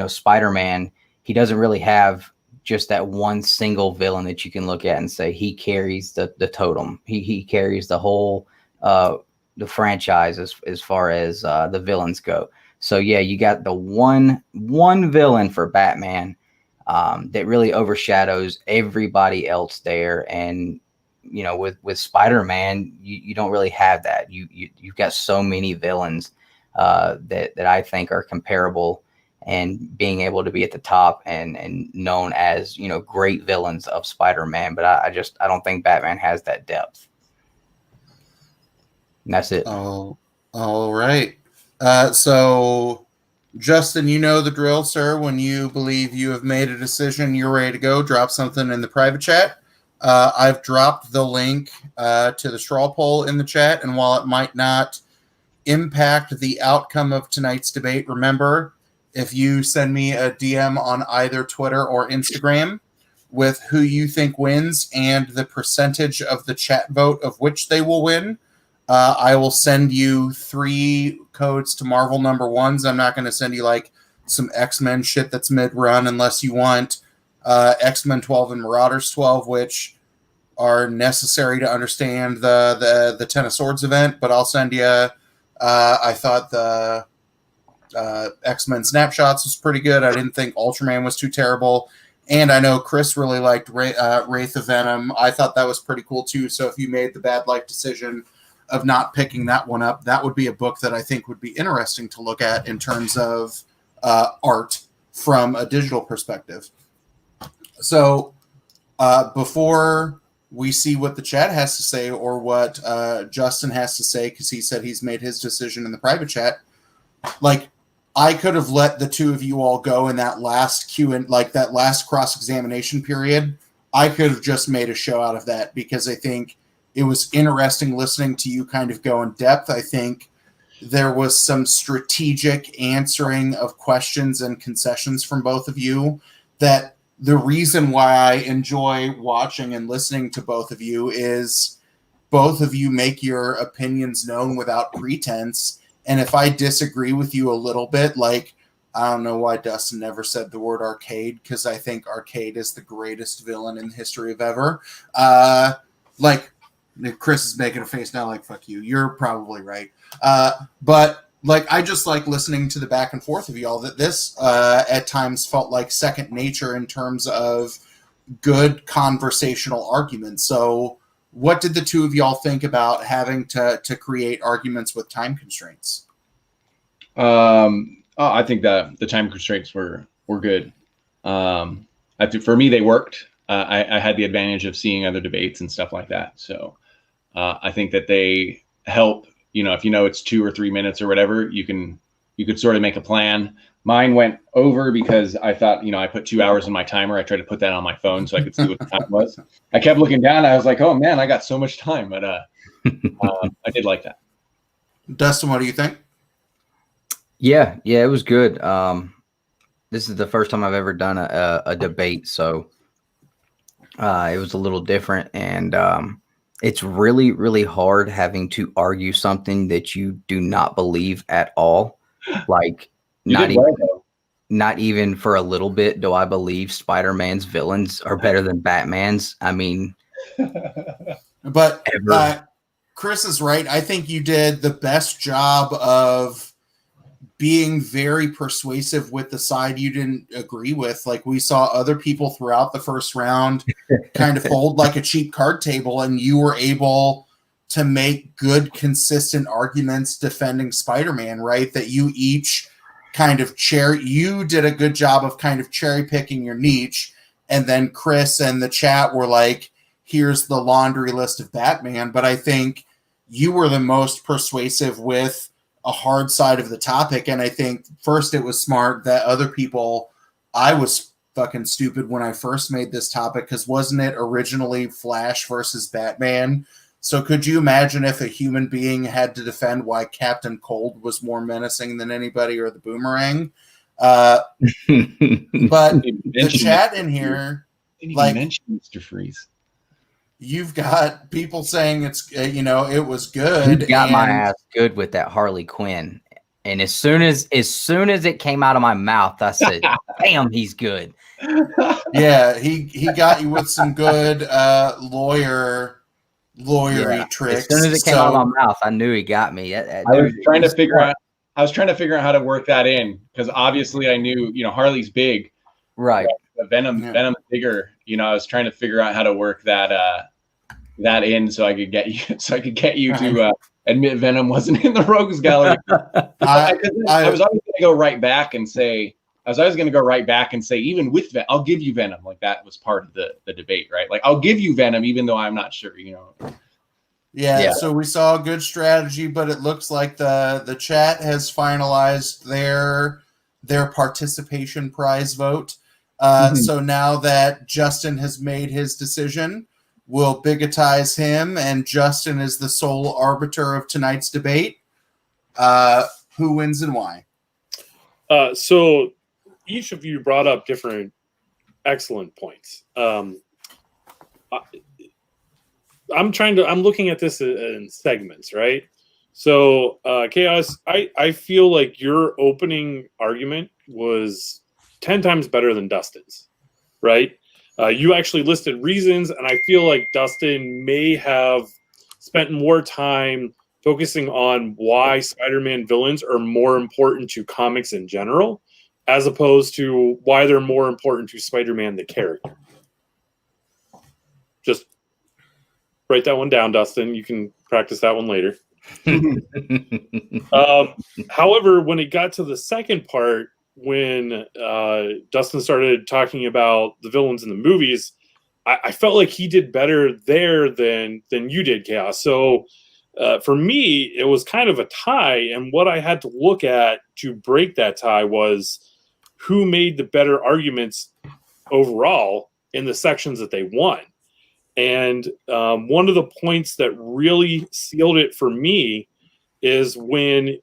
Spider-Man, he doesn't really have just that one single villain that you can look at and say he carries the totem. He carries the whole the franchise as far as the villains go. So yeah, you got the one villain for Batman that really overshadows everybody else there. And with Spider-Man, you don't really have that. You've got so many villains that I think are comparable and being able to be at the top and known as, great villains of Spider-Man. But I don't think Batman has that depth. And that's it. Oh, all right. So Justin, you know the drill, sir. When you believe you have made a decision, you're ready to go, drop something in the private chat. I've dropped the link to the straw poll in the chat, and while it might not impact the outcome of tonight's debate, remember, if you send me a DM on either Twitter or Instagram with who you think wins and the percentage of the chat vote of which they will win, I will send you 3 codes to Marvel #1s. I'm not going to send you like some X-Men shit that's mid-run unless you want X-Men 12 and Marauders 12, which are necessary to understand the Ten of Swords event. But I'll send you, I thought the X-Men Snapshots was pretty good. I didn't think Ultraman was too terrible. And I know Chris really liked Wraith of Venom. I thought that was pretty cool too. So if you made the bad life decision of not picking that one up, that would be a book that I think would be interesting to look at in terms of art from a digital perspective. So before we see what the chat has to say or what Justin has to say, because he said he's made his decision in the private chat, like, I could have let the two of you all go in that last that last cross-examination period. I could have just made a show out of that because I think it was interesting listening to you kind of go in depth. I think there was some strategic answering of questions and concessions from both of you that the reason why I enjoy watching and listening to both of you is both of you make your opinions known without pretense. And if I disagree with you a little bit, like, I don't know why Dustin never said the word arcade, because I think Arcade is the greatest villain in the history of ever. like Chris is making a face now like fuck you. You're probably right. But like I just like listening to the back and forth of y'all that this at times felt like second nature in terms of good conversational arguments. So what did the two of y'all think about having to create arguments with time constraints? I think the time constraints were good. I think for me they worked. I had the advantage of seeing other debates and stuff like that. So I think that they help. You know, if you know it's 2 or 3 minutes or whatever, you could sort of make a plan. Mine went over because I thought, I put 2 hours in my timer. I tried to put that on my phone so I could see what the time was. I kept looking down. I was like, oh man, I got so much time. But I did like that. Dustin, what do you think? Yeah, it was good. This is the first time I've ever done a debate, so it was a little different, and it's really, really hard having to argue something that you do not believe at all. Like not even for a little bit do I believe Spider-Man's villains are better than Batman's. I mean, but Chris is right. I think you did the best job of being very persuasive with the side you didn't agree with. Like we saw other people throughout the first round kind of fold like a cheap card table, and you were able to make good, consistent arguments defending Spider-Man, right? That you each kind of you did a good job of kind of cherry picking your niche. And then Chris and the chat were like, here's the laundry list of Batman. But I think you were the most persuasive with a hard side of the topic. And I think first it was smart that other people, I was fucking stupid when I first made this topic because wasn't it originally Flash versus Batman? So could you imagine if a human being had to defend why Captain Cold was more menacing than anybody or the Boomerang? But the chat in here, like Mr. Freeze. You've got people saying it's, it was good. You got my ass good with that Harley Quinn. And as soon as it came out of my mouth, I said, damn, he's good. Yeah, he got you with some good lawyery tricks. As soon as it came out of my mouth, I knew he got me. I was trying to figure out how to work that in because obviously I knew, Harley's big. Right. Venom's bigger. I was trying to figure out how to work that in so I could get you to admit Venom wasn't in the rogues gallery. I was always going to go right back and say even with Venom, I'll give you Venom. Like that was part of the debate, right? Like I'll give you Venom even though I'm not sure. Yeah. So we saw a good strategy, but it looks like the chat has finalized their participation prize vote. So now that Justin has made his decision, we'll bigotize him, and Justin is the sole arbiter of tonight's debate. Who wins and why? So each of you brought up different excellent points. I'm looking at this in segments, right? So Chaos, I feel like your opening argument was 10 times better than Dustin's, right? You actually listed reasons, and I feel like Dustin may have spent more time focusing on why Spider-Man villains are more important to comics in general, as opposed to why they're more important to Spider-Man the character. Just write that one down, Dustin. You can practice that one later. However, when it got to the second part, when Dustin started talking about the villains in the movies, I felt like he did better there than you did, Chaos. So for me, it was kind of a tie. And what I had to look at to break that tie was who made the better arguments overall in the sections that they won. And one of the points that really sealed it for me is when,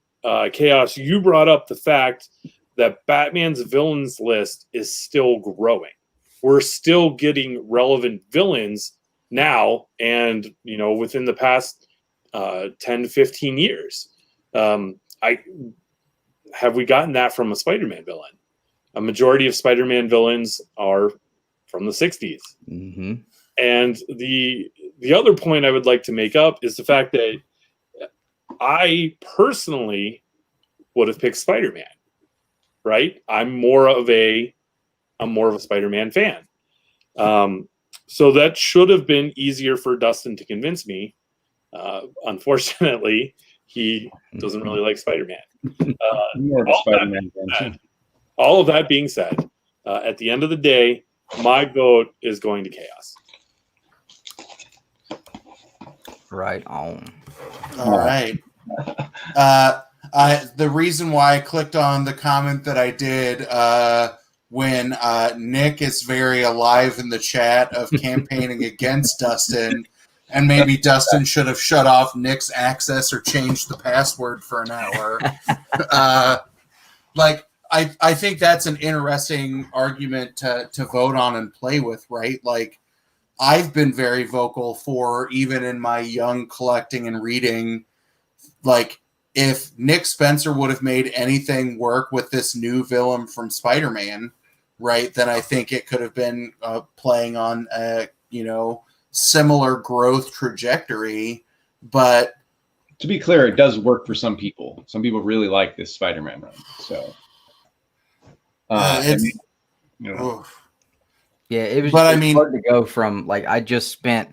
Chaos, you brought up the fact that Batman's villains list is still growing. We're still getting relevant villains now and, within the past 10 to 15 years. Have we gotten that from a Spider-Man villain? A majority of Spider-Man villains are from the 60s. Mm-hmm. And the the other point I would like to make up is the fact that I personally would have picked Spider-Man. Right? I'm more of a Spider-Man fan. So that should have been easier for Dustin to convince me. Unfortunately, he doesn't really like Spider-Man. All of that being said, at the end of the day, my vote is going to Chaos. Right on. All right. The reason why I clicked on the comment that I did when Nick is very alive in the chat of campaigning against Dustin, and maybe Dustin should have shut off Nick's access or changed the password for an hour. I think that's an interesting argument to vote on and play with, right? Like, I've been very vocal for, even in my young collecting and reading, like, if Nick Spencer would have made anything work with this new villain from Spider-Man, right, then I think it could have been playing on a, similar growth trajectory. But to be clear, it does work for some people. Some people really like this Spider-Man run. So, yeah, it was. But I mean, hard to go from I just spent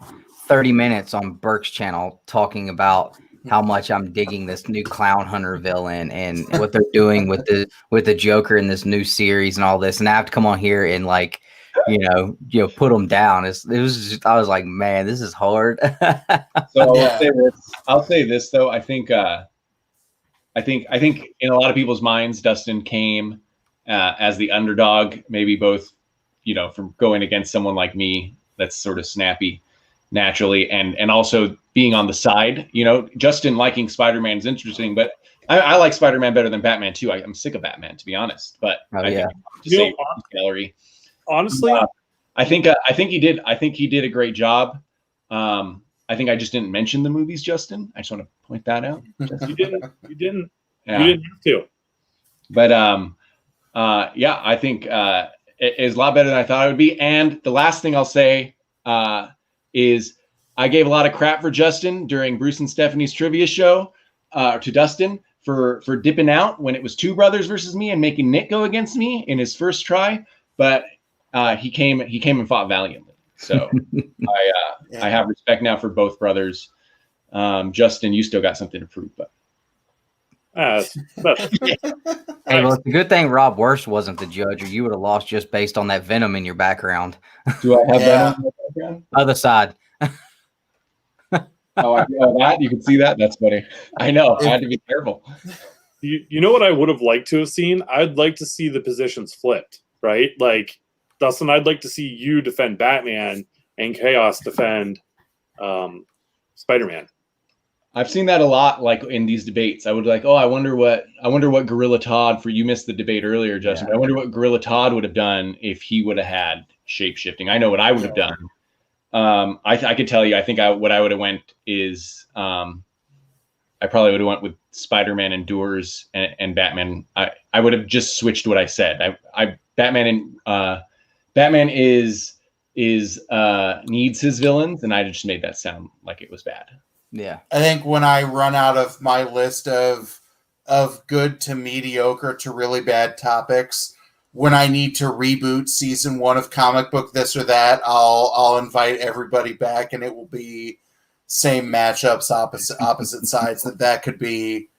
30 minutes on Burke's channel talking about how much I'm digging this new Clown Hunter villain and what they're doing with the Joker in this new series and all this, and I have to come on here and put them down. It was just, I was like, man, this is hard. So I'll say this though. I think in a lot of people's minds, Dustin came as the underdog, maybe both, from going against someone like me that's sort of snappy naturally, and also being on the side. Justin liking Spider-Man is interesting, but I like Spider-Man better than Batman too. I'm sick of Batman, to be honest. But gallery. Honestly, I think he did. I think he did a great job. I think I just didn't mention the movies, Justin. I just want to point that out. You didn't. Yeah. You didn't have to. But I think it is a lot better than I thought it would be. And the last thing I'll say is I gave a lot of crap for Justin during Bruce and Stephanie's trivia show to Dustin for dipping out when it was two brothers versus me and making Nick go against me in his first try. But he came and fought valiantly. So I have respect now for both brothers. Justin, you still got something to prove, but. Hey, well, it's a good thing Rob Worst wasn't the judge, or you would have lost just based on that venom in your background. Do I have venom in my background? Other side. That you can see that. That's funny. I know. I had to be careful. You know what I would have liked to have seen? I'd like to see the positions flipped, right? Like, Dustin, I'd like to see you defend Batman and Chaos defend Spider-Man. I've seen that a lot, like in these debates. I would like, I wonder what Gorilla Todd, for you missed the debate earlier, Justin. Yeah. I wonder what Gorilla Todd would have done if he would have had shapeshifting. I know what I would have done. I could tell you. I think what I would have went is I probably would have went with Spider-Man endures and Batman. I would have just switched what I said. Batman is needs his villains, and I just made that sound like it was bad. Yeah, I think when I run out of my list of good to mediocre to really bad topics, when I need to reboot season 1 of Comic Book This or That, I'll invite everybody back, and it will be same matchups, opposite sides. That could be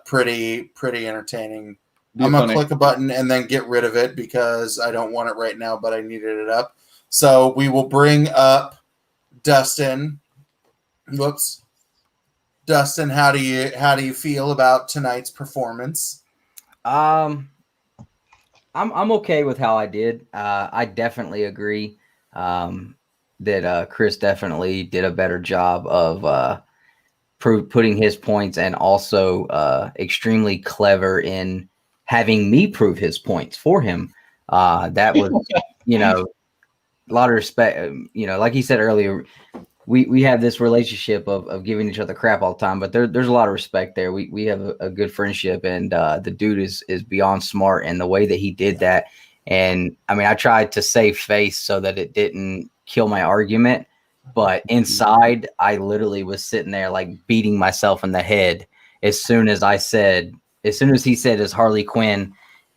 pretty entertaining. I'm gonna click a button and then get rid of it because I don't want it right now, but I needed it up. So we will bring up Dustin. Whoops. Dustin, how do you feel about tonight's performance? I'm okay with how I did. I definitely agree that Chris definitely did a better job of putting his points, and also extremely clever in having me prove his points for him. That was, a lot of respect. Like he said earlier, we have this relationship of giving each other crap all the time, but there's a lot of respect there. We have a good friendship, and the dude is beyond smart, and the way that he did that. And I mean, I tried to save face so that it didn't kill my argument, but inside, I literally was sitting there like beating myself in the head as soon as he said is Harley Quinn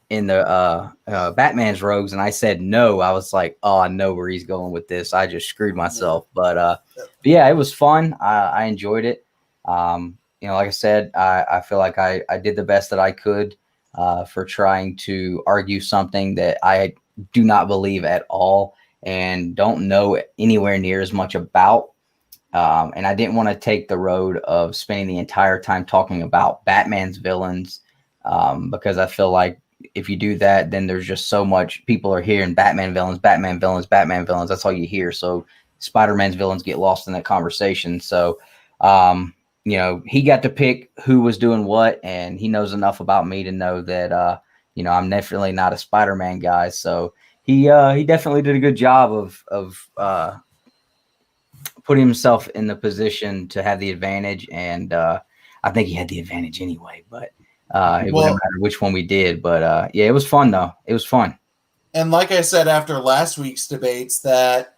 in the Batman's rogues, and I said no. I was like, oh, I know where he's going with this. I just screwed myself. But yeah, it was fun. I enjoyed it. Like I said, I feel like I did the best that I could for trying to argue something that I do not believe at all and don't know anywhere near as much about. And I didn't want to take the road of spending the entire time talking about Batman's villains because I feel like if you do that, then there's just so much people are hearing Batman villains, Batman villains, Batman villains. That's all you hear. So Spider-Man's villains get lost in that conversation. So, he got to pick who was doing what, and he knows enough about me to know that, I'm definitely not a Spider-Man guy. So he definitely did a good job of putting himself in the position to have the advantage. And I think he had the advantage anyway, but it wouldn't matter which one we did. But yeah, it was fun though. It was fun. And like I said after last week's debates, that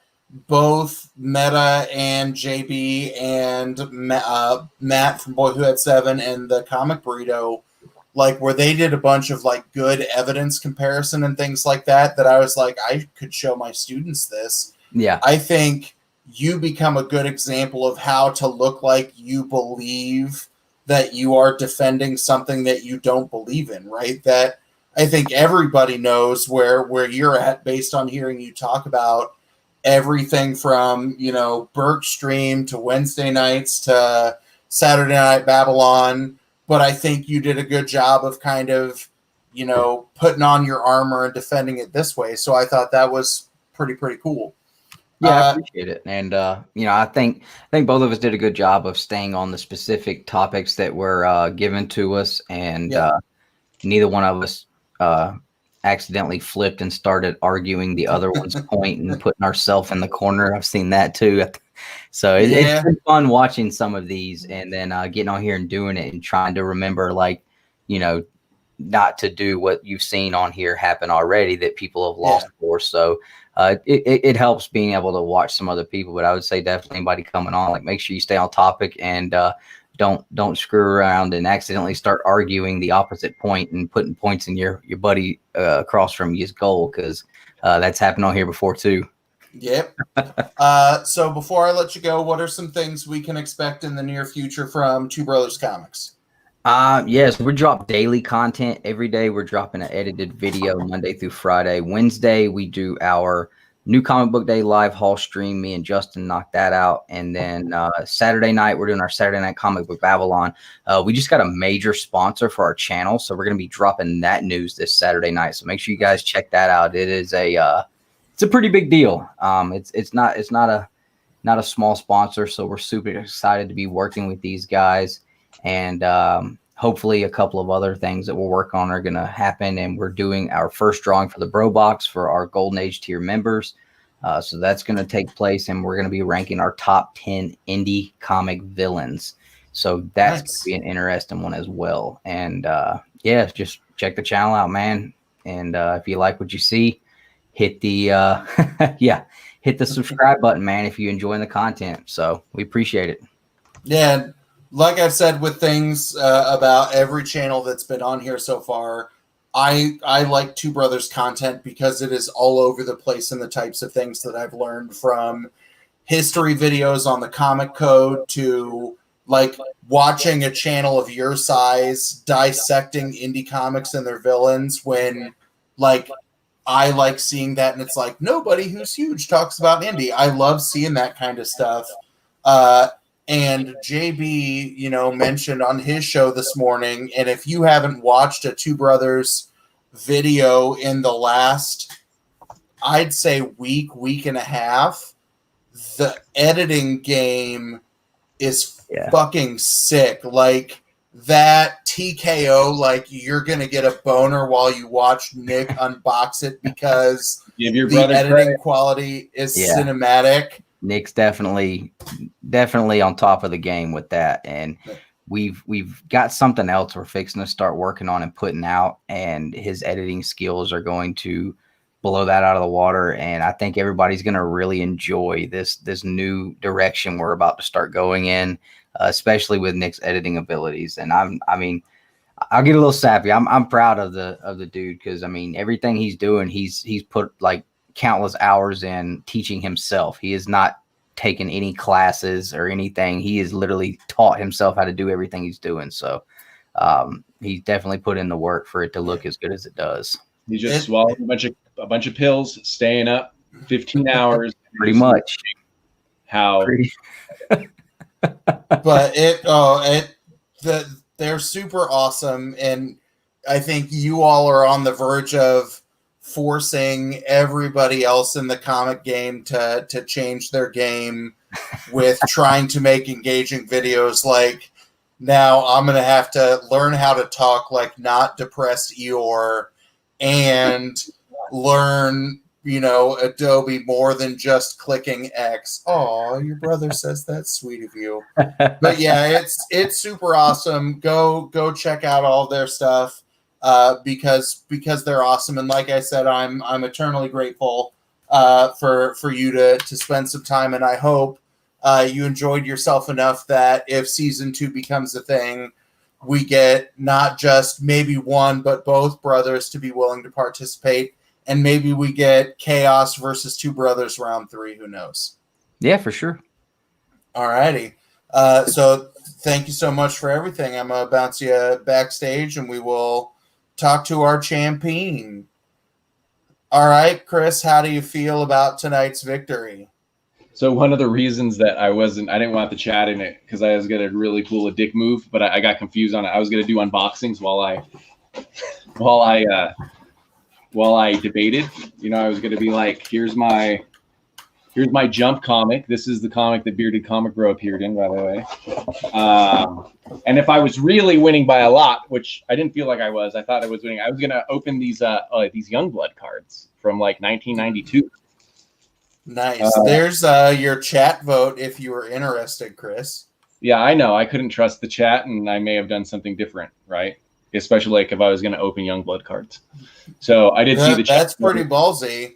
both Meta and JB and Matt from Boyhood 7 and the Comic Burrito, like where they did a bunch of like good evidence comparison and things like that I was like, I could show my students this. Yeah. I think you become a good example of how to look like you believe that you are defending something that you don't believe in, right? That I think everybody knows where you're at based on hearing you talk about everything from, Burke Stream to Wednesday nights to Saturday Night Babylon. But I think you did a good job of kind of, putting on your armor and defending it this way. So I thought that was pretty cool. Yeah, I appreciate it. And, I think both of us did a good job of staying on the specific topics that were given to us. And neither one of us accidentally flipped and started arguing the other one's point and putting ourselves in the corner. I've seen that too. So it's been fun watching some of these and then getting on here and doing it and trying to remember, not to do what you've seen on here happen already that people have lost for. So it helps being able to watch some other people. But I would say definitely anybody coming on, make sure you stay on topic and don't screw around and accidentally start arguing the opposite point and putting points in your buddy across from you's goal, because that's happened on here before too. Yep. So before I let you go, what are some things we can expect in the near future from Two Brothers Comics? Yes, we drop daily content every day. We're dropping an edited video Monday through Friday. Wednesday, we do our New Comic Book Day live haul stream. Me and Justin knocked that out. And then Saturday night, we're doing our Saturday Night Comic Book Babylon. We just got a major sponsor for our channel, so we're going to be dropping that news this Saturday night. So make sure you guys check that out. It is it's a pretty big deal. It's not a small sponsor, so we're super excited to be working with these guys. And hopefully a couple of other things that we'll work on are going to happen. And we're doing our first drawing for the Bro Box for our Golden Age tier members. So that's going to take place, and we're going to be ranking our top 10 indie comic villains. So that's going to be an interesting one as well. And just check the channel out, man. And if you like what you see, hit the hit the subscribe button, man, if you're enjoying the content. So we appreciate it. Yeah. Like I've said with things about every channel that's been on here so far, I like Two Brothers content because it is all over the place in the types of things that I've learned, from history videos on the comic code to watching a channel of your size dissecting indie comics and their villains, when I like seeing that, and it's like nobody who's huge talks about indie. I love seeing that kind of stuff. And JB, mentioned on his show this morning, and if you haven't watched a Two Brothers video in the last, I'd say week and a half, the editing game is fucking sick. That TKO, you're going to get a boner while you watch Nick unbox it, because the editing quality is cinematic. Nick's definitely on top of the game with that, and we've got something else we're fixing to start working on and putting out, and his editing skills are going to blow that out of the water. And I think everybody's going to really enjoy this new direction we're about to start going in, especially with Nick's editing abilities. And I mean, I'll get a little sappy. I'm proud of the dude, because I mean, everything he's doing, he's put like countless hours in teaching himself. He has not taken any classes or anything. He has literally taught himself how to do everything he's doing. So he's definitely put in the work for it to look as good as it does. He just swallowed a bunch of pills, staying up 15 hours. Pretty much. How? But they're super awesome, and I think you all are on the verge of forcing everybody else in the comic game to change their game with trying to make engaging videos. Like, now I'm going to have to learn how to talk like not depressed Eeyore and learn, Adobe more than just clicking X. Oh, your brother says that's sweet of you. But yeah, it's super awesome. Go check out all their stuff because they're awesome. And like I said, I'm eternally grateful for you to spend some time. And I hope you enjoyed yourself enough that if season 2 becomes a thing, we get not just maybe one, but both brothers to be willing to participate. And maybe we get Chaos versus 2 brothers round 3. Who knows? Yeah, for sure. All righty. So thank you so much for everything. I'm going to bounce you backstage and we will talk to our champion. All right, Chris, how do you feel about tonight's victory? So one of the reasons that I didn't want the chat in it, because I was going to really pull a dick move, but I got confused on it. I was going to do unboxings while I debated. I was going to be like, here's my Jump comic. This is the comic that Bearded Comic Bro appeared in, by the way. And if I was really winning by a lot, which I didn't feel like I was, I thought I was winning, I was going to open these Youngblood cards from like 1992. Nice. There's your chat vote if you were interested, Chris. Yeah, I know. I couldn't trust the chat, and I may have done something different, right? Especially like if I was going to open Youngblood cards. So I did see the chat. That's pretty ballsy.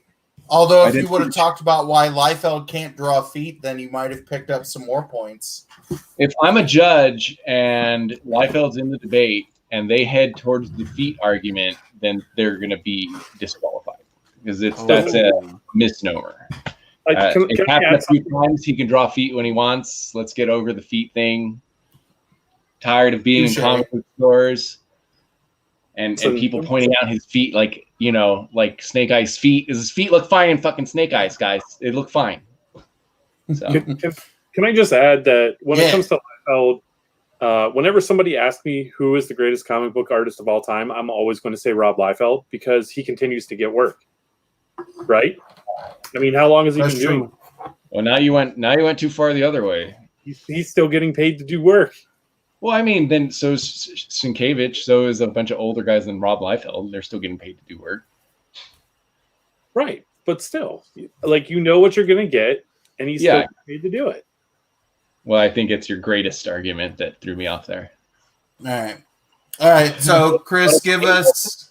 Although if you would have talked about why Liefeld can't draw feet, then you might have picked up some more points. If I'm a judge and Liefeld's in the debate and they head towards the feet argument, then they're going to be disqualified because that's a misnomer. It happened a few times. He can draw feet when he wants. Let's get over the feet thing. Tired of being in comic book stores and people pointing out his feet like Snake Eyes' feet. His feet look fine in fucking Snake Eyes, guys. It look fine. So. Can I just add that when it comes to Liefeld, whenever somebody asks me who is the greatest comic book artist of all time, I'm always going to say Rob Liefeld because he continues to get work. Right? I mean, how long has he been doing? Well, now you went too far the other way. He's still getting paid to do work. Well, I mean, then so is Sienkiewicz, so is a bunch of older guys than Rob Liefeld. They're still getting paid to do work. Right. But still, like, what you're going to get, and he's still paid to do it. Well, I think it's your greatest argument that threw me off there. All right. So, Chris, give us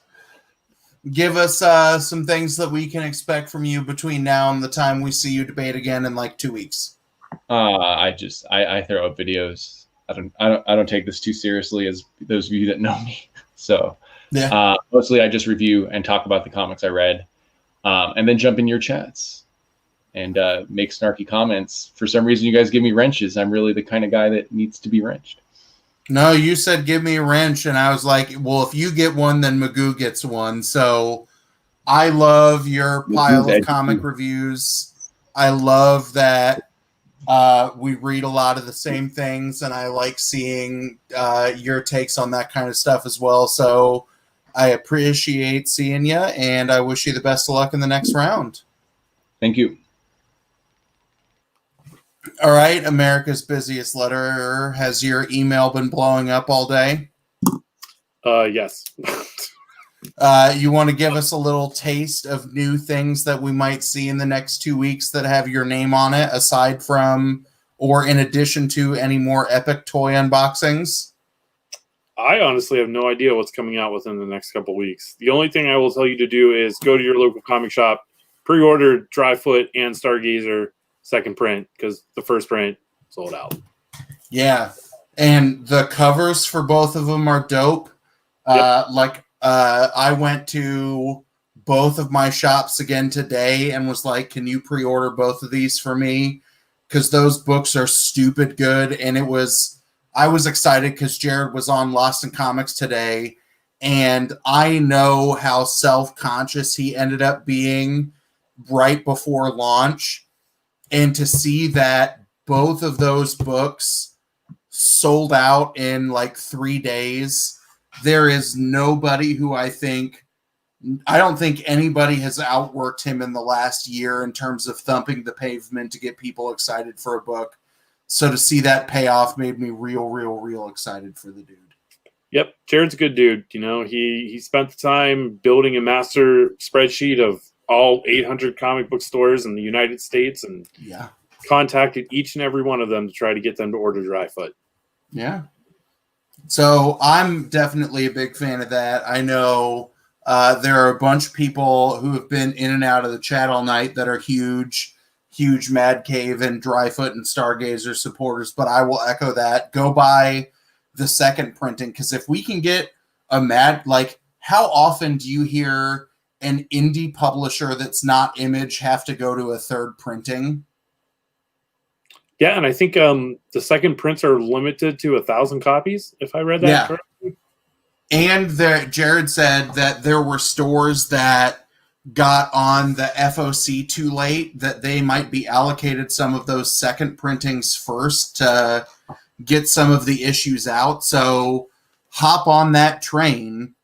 some things that we can expect from you between now and the time we see you debate again in like 2 weeks. I throw up videos. I don't take this too seriously, as those of you that know me. So mostly I just review and talk about the comics I read, and then jump in your chats and make snarky comments. For some reason, you guys give me wrenches. I'm really the kind of guy that needs to be wrenched. No, you said give me a wrench, and I was like, well, if you get one, then Magoo gets one. So I love your pile of comic reviews. I love that we read a lot of the same things, and I like seeing your takes on that kind of stuff as well. So I appreciate seeing you, and I wish you the best of luck in the next round. Thank you. All right, America's busiest letterer. Has your email been blowing up all day? Yes. You want to give us a little taste of new things that we might see in the next 2 weeks that have your name on it, aside from or in addition to any more epic toy unboxings? I honestly have no idea what's coming out within the next couple weeks. The only thing I will tell you to do is go to your local comic shop, pre-order Dryfoot and Stargazer second print, because the first print sold out. Yeah, and the covers for both of them are dope. Yep. I went to both of my shops again today and was like, can you pre-order both of these for me? Because those books are stupid good. And I was excited because Jared was on Lost in Comics today, and I know how self-conscious he ended up being right before launch. And to see that both of those books sold out in like 3 days, there is nobody who I don't think anybody has outworked him in the last year in terms of thumping the pavement to get people excited for a book. So to see that payoff made me real excited for the dude. Yep, Jared's a good dude. You know, he spent the time building a master spreadsheet of all 800 comic book stores in the United States and contacted each and every one of them to try to get them to order Dryfoot. Yeah. So I'm definitely a big fan of that. I know there are a bunch of people who have been in and out of the chat all night that are huge Mad Cave and Dryfoot and Stargazer supporters, but I will echo that. Go buy the second printing, because if we can get how often do you hear an indie publisher that's not Image have to go to a third printing? Yeah, and I think the second prints are limited to 1,000 copies, if I read that correctly. And Jared said that there were stores that got on the FOC too late, that they might be allocated some of those second printings first to get some of the issues out. So hop on that train,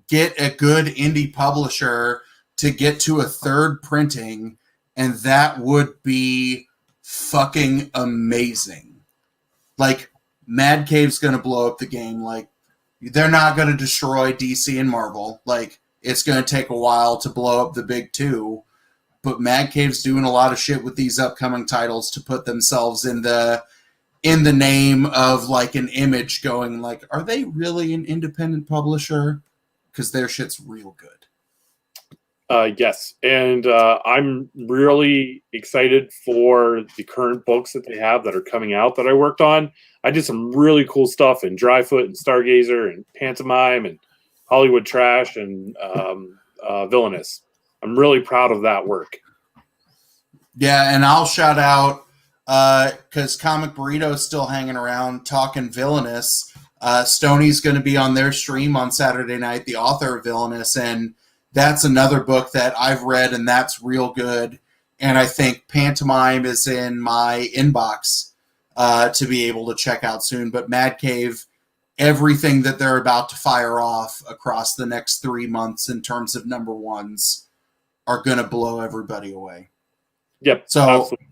get a good indie publisher to get to a third printing, and that would be fucking amazing. Like, Mad Cave's going to blow up the game. Like, they're not going to destroy DC and Marvel. Like, it's going to take a while to blow up the big two, but Mad Cave's doing a lot of shit with these upcoming titles to put themselves in the name of like an Image, going like, are they really an independent publisher? Because their shit's real good. Yes, and I'm really excited for the current books that they have that are coming out that I worked on. I did some really cool stuff in Dryfoot and Stargazer and Pantomime and Hollywood Trash and Villainous. I'm really proud of that work. Yeah, and I'll shout out, because Comic Burrito's still hanging around talking Villainous. Stoney's going to be on their stream on Saturday night, the author of Villainous, and that's another book that I've read, and that's real good. And I think Pantomime is in my inbox to be able to check out soon. But Mad Cave, everything that they're about to fire off across the next 3 months in terms of number ones are going to blow everybody away. Yep. So absolutely.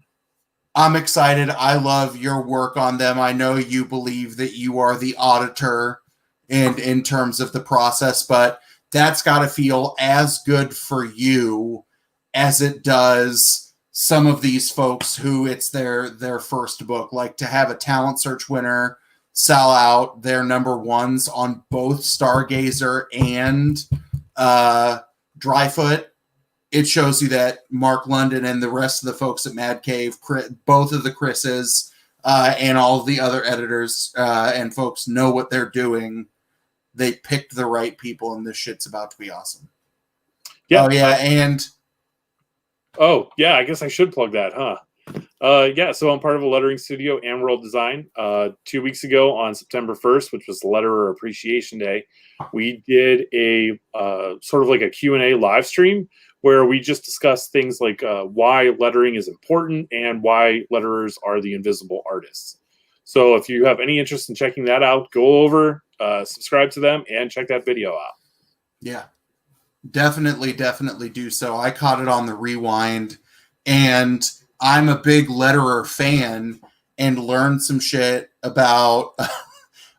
I'm excited. I love your work on them. I know you believe that you are the auditor in terms of the process, but that's got to feel as good for you as it does some of these folks who it's their first book. Like, to have a talent search winner sell out their number ones on both Stargazer and Dryfoot, it shows you that Mark London and the rest of the folks at Mad Cave, both of the Chris's and all of the other editors and folks know what they're doing. They picked the right people, and this shit's about to be awesome. Yeah. Oh, yeah, and... Oh, yeah, I guess I should plug that, huh? Yeah, so I'm part of a lettering studio and World Design. 2 weeks ago on September 1st, which was Letterer Appreciation Day, we did a sort of like a Q&A live stream where we just discussed things like why lettering is important and why letterers are the invisible artists. So if you have any interest in checking that out, go over, subscribe to them, and check that video out. Yeah, definitely do so. I caught it on the rewind, and I'm a big letterer fan and learned some shit about...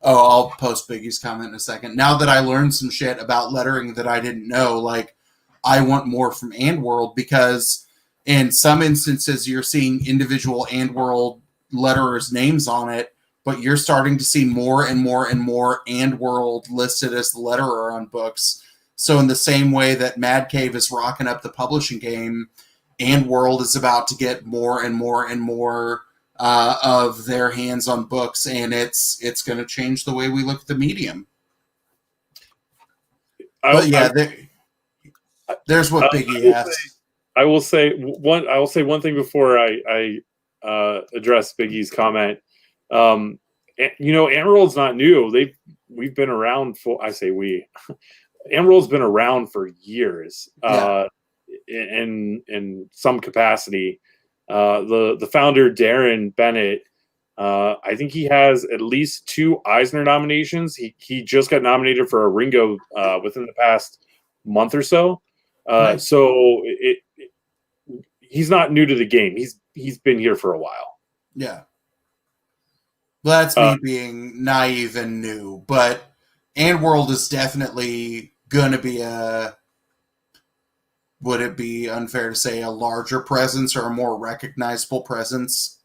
I'll post Biggie's comment in a second. Now that I learned some shit about lettering that I didn't know, like, I want more from AndWorld, because in some instances you're seeing individual AndWorld letterers' names on it but you're starting to see more and more and more and world listed as the letterer on books. So in the same way that Mad Cave is rocking up the publishing game, and world is about to get more and more and more of their hands on books, and it's going to change the way we look at the medium. But yeah, there's what Biggie asks. I will say one thing before I address Biggie's comment. Emerald's not new. We've been around for. I say we. Emerald's been around for years. In some capacity. The founder, Darren Bennett, I think he has at least 2 Eisner nominations. He just got nominated for a Ringo within the past month or so. Nice. So he's not new to the game. He's been here for a while. Yeah. Well, that's me being naive and new, but World is definitely going to be would it be unfair to say a larger presence or a more recognizable presence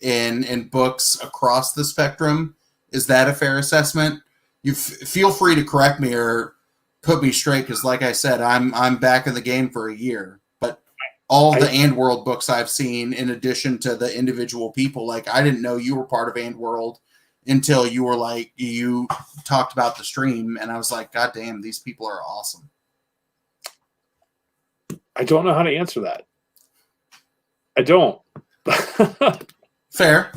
in books across the spectrum? Is that a fair assessment? You feel free to correct me or put me straight, because like I said, I'm back in the game for a year, but all the World books I've seen, in addition to the individual people, like I didn't know you were part of World until you talked about the stream, and I was like, God damn, these people are awesome. I don't know how to answer that. I don't. Fair.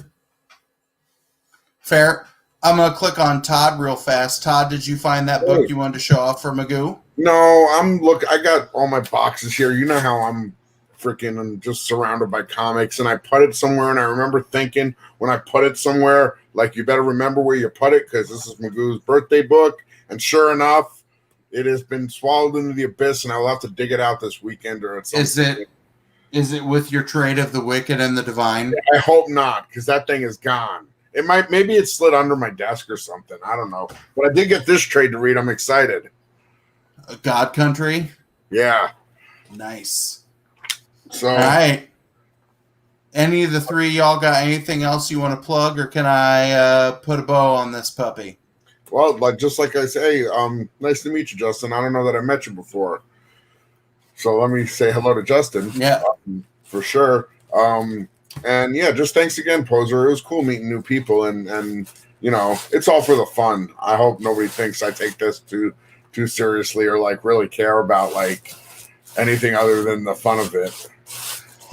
I'm going to click on Todd real fast. Todd, did you find that book you wanted to show off for Magoo? No, I got all my boxes here. You know how I'm just surrounded by comics, and I put it somewhere, and I remember thinking when I put it somewhere, like, you better remember where you put it, because this is Magoo's birthday book. And sure enough, it has been swallowed into the abyss, and I will have to dig it out this weekend or at some point. Is it with your trade of The Wicked and the Divine? I hope not, because that thing is gone. Maybe it slid under my desk or something. I don't know. But I did get this trade to read. I'm excited. God Country? Yeah. Nice. So, all right. Any of the three y'all got anything else you want to plug, or can I put a bow on this puppy? Well, just like I say, nice to meet you, Justin. I don't know that I met you before. So let me say hello to Justin. Yeah. For sure. And yeah, just thanks again, Poser. It was cool meeting new people, and it's all for the fun. I hope nobody thinks I take this too seriously or like really care about like anything other than the fun of it.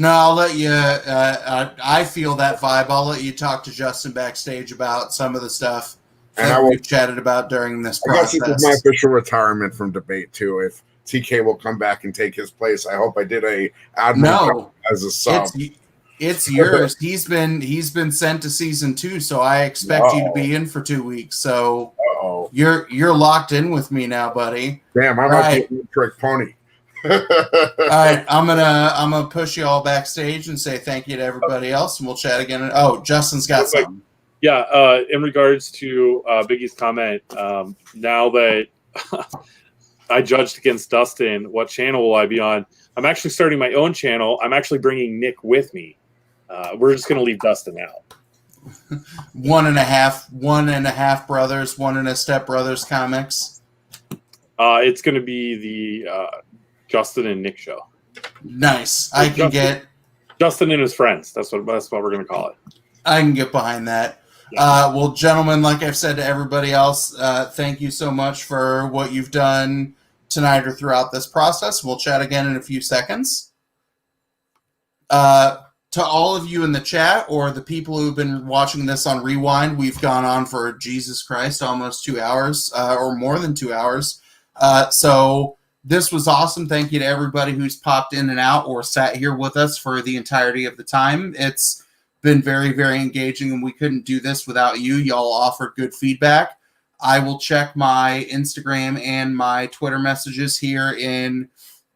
No, I'll let you. I feel that vibe. I'll let you talk to Justin backstage about some of the stuff that we've chatted about during this process. I guess it's my official retirement from debate too. If TK will come back and take his place, I hope I did a admin as a sub. It's yours. He's been sent to season 2, so I expect you to be in for 2 weeks. So you're locked in with me now, buddy. Damn, I might be a trick pony. All right, I'm gonna push you all backstage and say thank you to everybody else, and we'll chat again. Oh, Justin's got something. Yeah, in regards to Biggie's comment, now that I judged against Dustin, what channel will I be on? I'm actually starting my own channel. I'm actually bringing Nick with me. We're just going to leave Dustin out. One and a half brothers, one and a step brothers comics. It's going to be the Justin and Nick show. Nice. I can get Justin and his friends. That's what we're going to call it. I can get behind that. Well, gentlemen, like I've said to everybody else, thank you so much for what you've done tonight or throughout this process. We'll chat again in a few seconds. To all of you in the chat or the people who've been watching this on Rewind, we've gone on for, Jesus Christ, almost 2 hours or more than 2 hours. So this was awesome. Thank you to everybody who's popped in and out or sat here with us for the entirety of the time. It's been very, very engaging, and we couldn't do this without you. Y'all offered good feedback. I will check my Instagram and my Twitter messages here in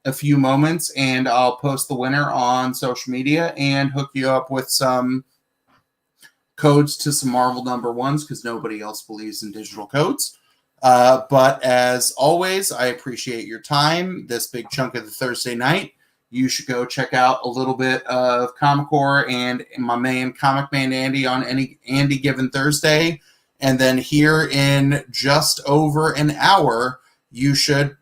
a few moments, and I'll post the winner on social media and hook you up with some codes to some Marvel #1s because nobody else believes in digital codes. But as always, I appreciate your time this big chunk of the Thursday night. you should go check out a little bit of Comic Core and my man Comic Man Andy on Andy Given Thursday. And then here in just over an hour, you should,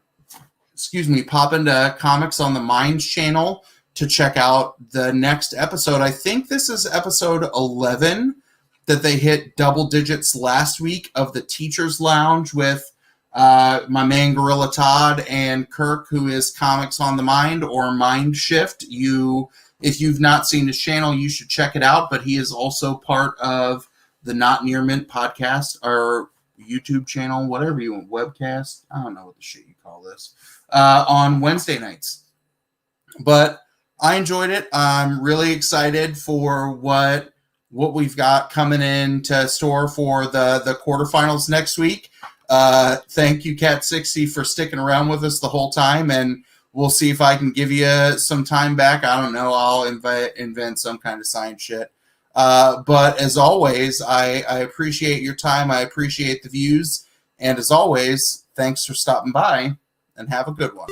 pop into Comics on the Minds channel to check out the next episode. I think this is episode 11 that they hit double digits last week of the Teacher's Lounge with my man Gorilla Todd and Kirk, who is Comics on the Mind or Mind Shift. If you've not seen his channel, you should check it out. But he is also part of the Not Near Mint podcast or YouTube channel, whatever you want, webcast. I don't know what the shit you call this, on Wednesday nights. But I enjoyed it. I'm really excited for what we've got coming into store for the quarterfinals next week. Thank you, Cat60, for sticking around with us the whole time, and we'll see if I can give you some time back. I don't know. I'll invent some kind of science shit. But as always, I appreciate your time. I appreciate the views. And as always, thanks for stopping by, and have a good one.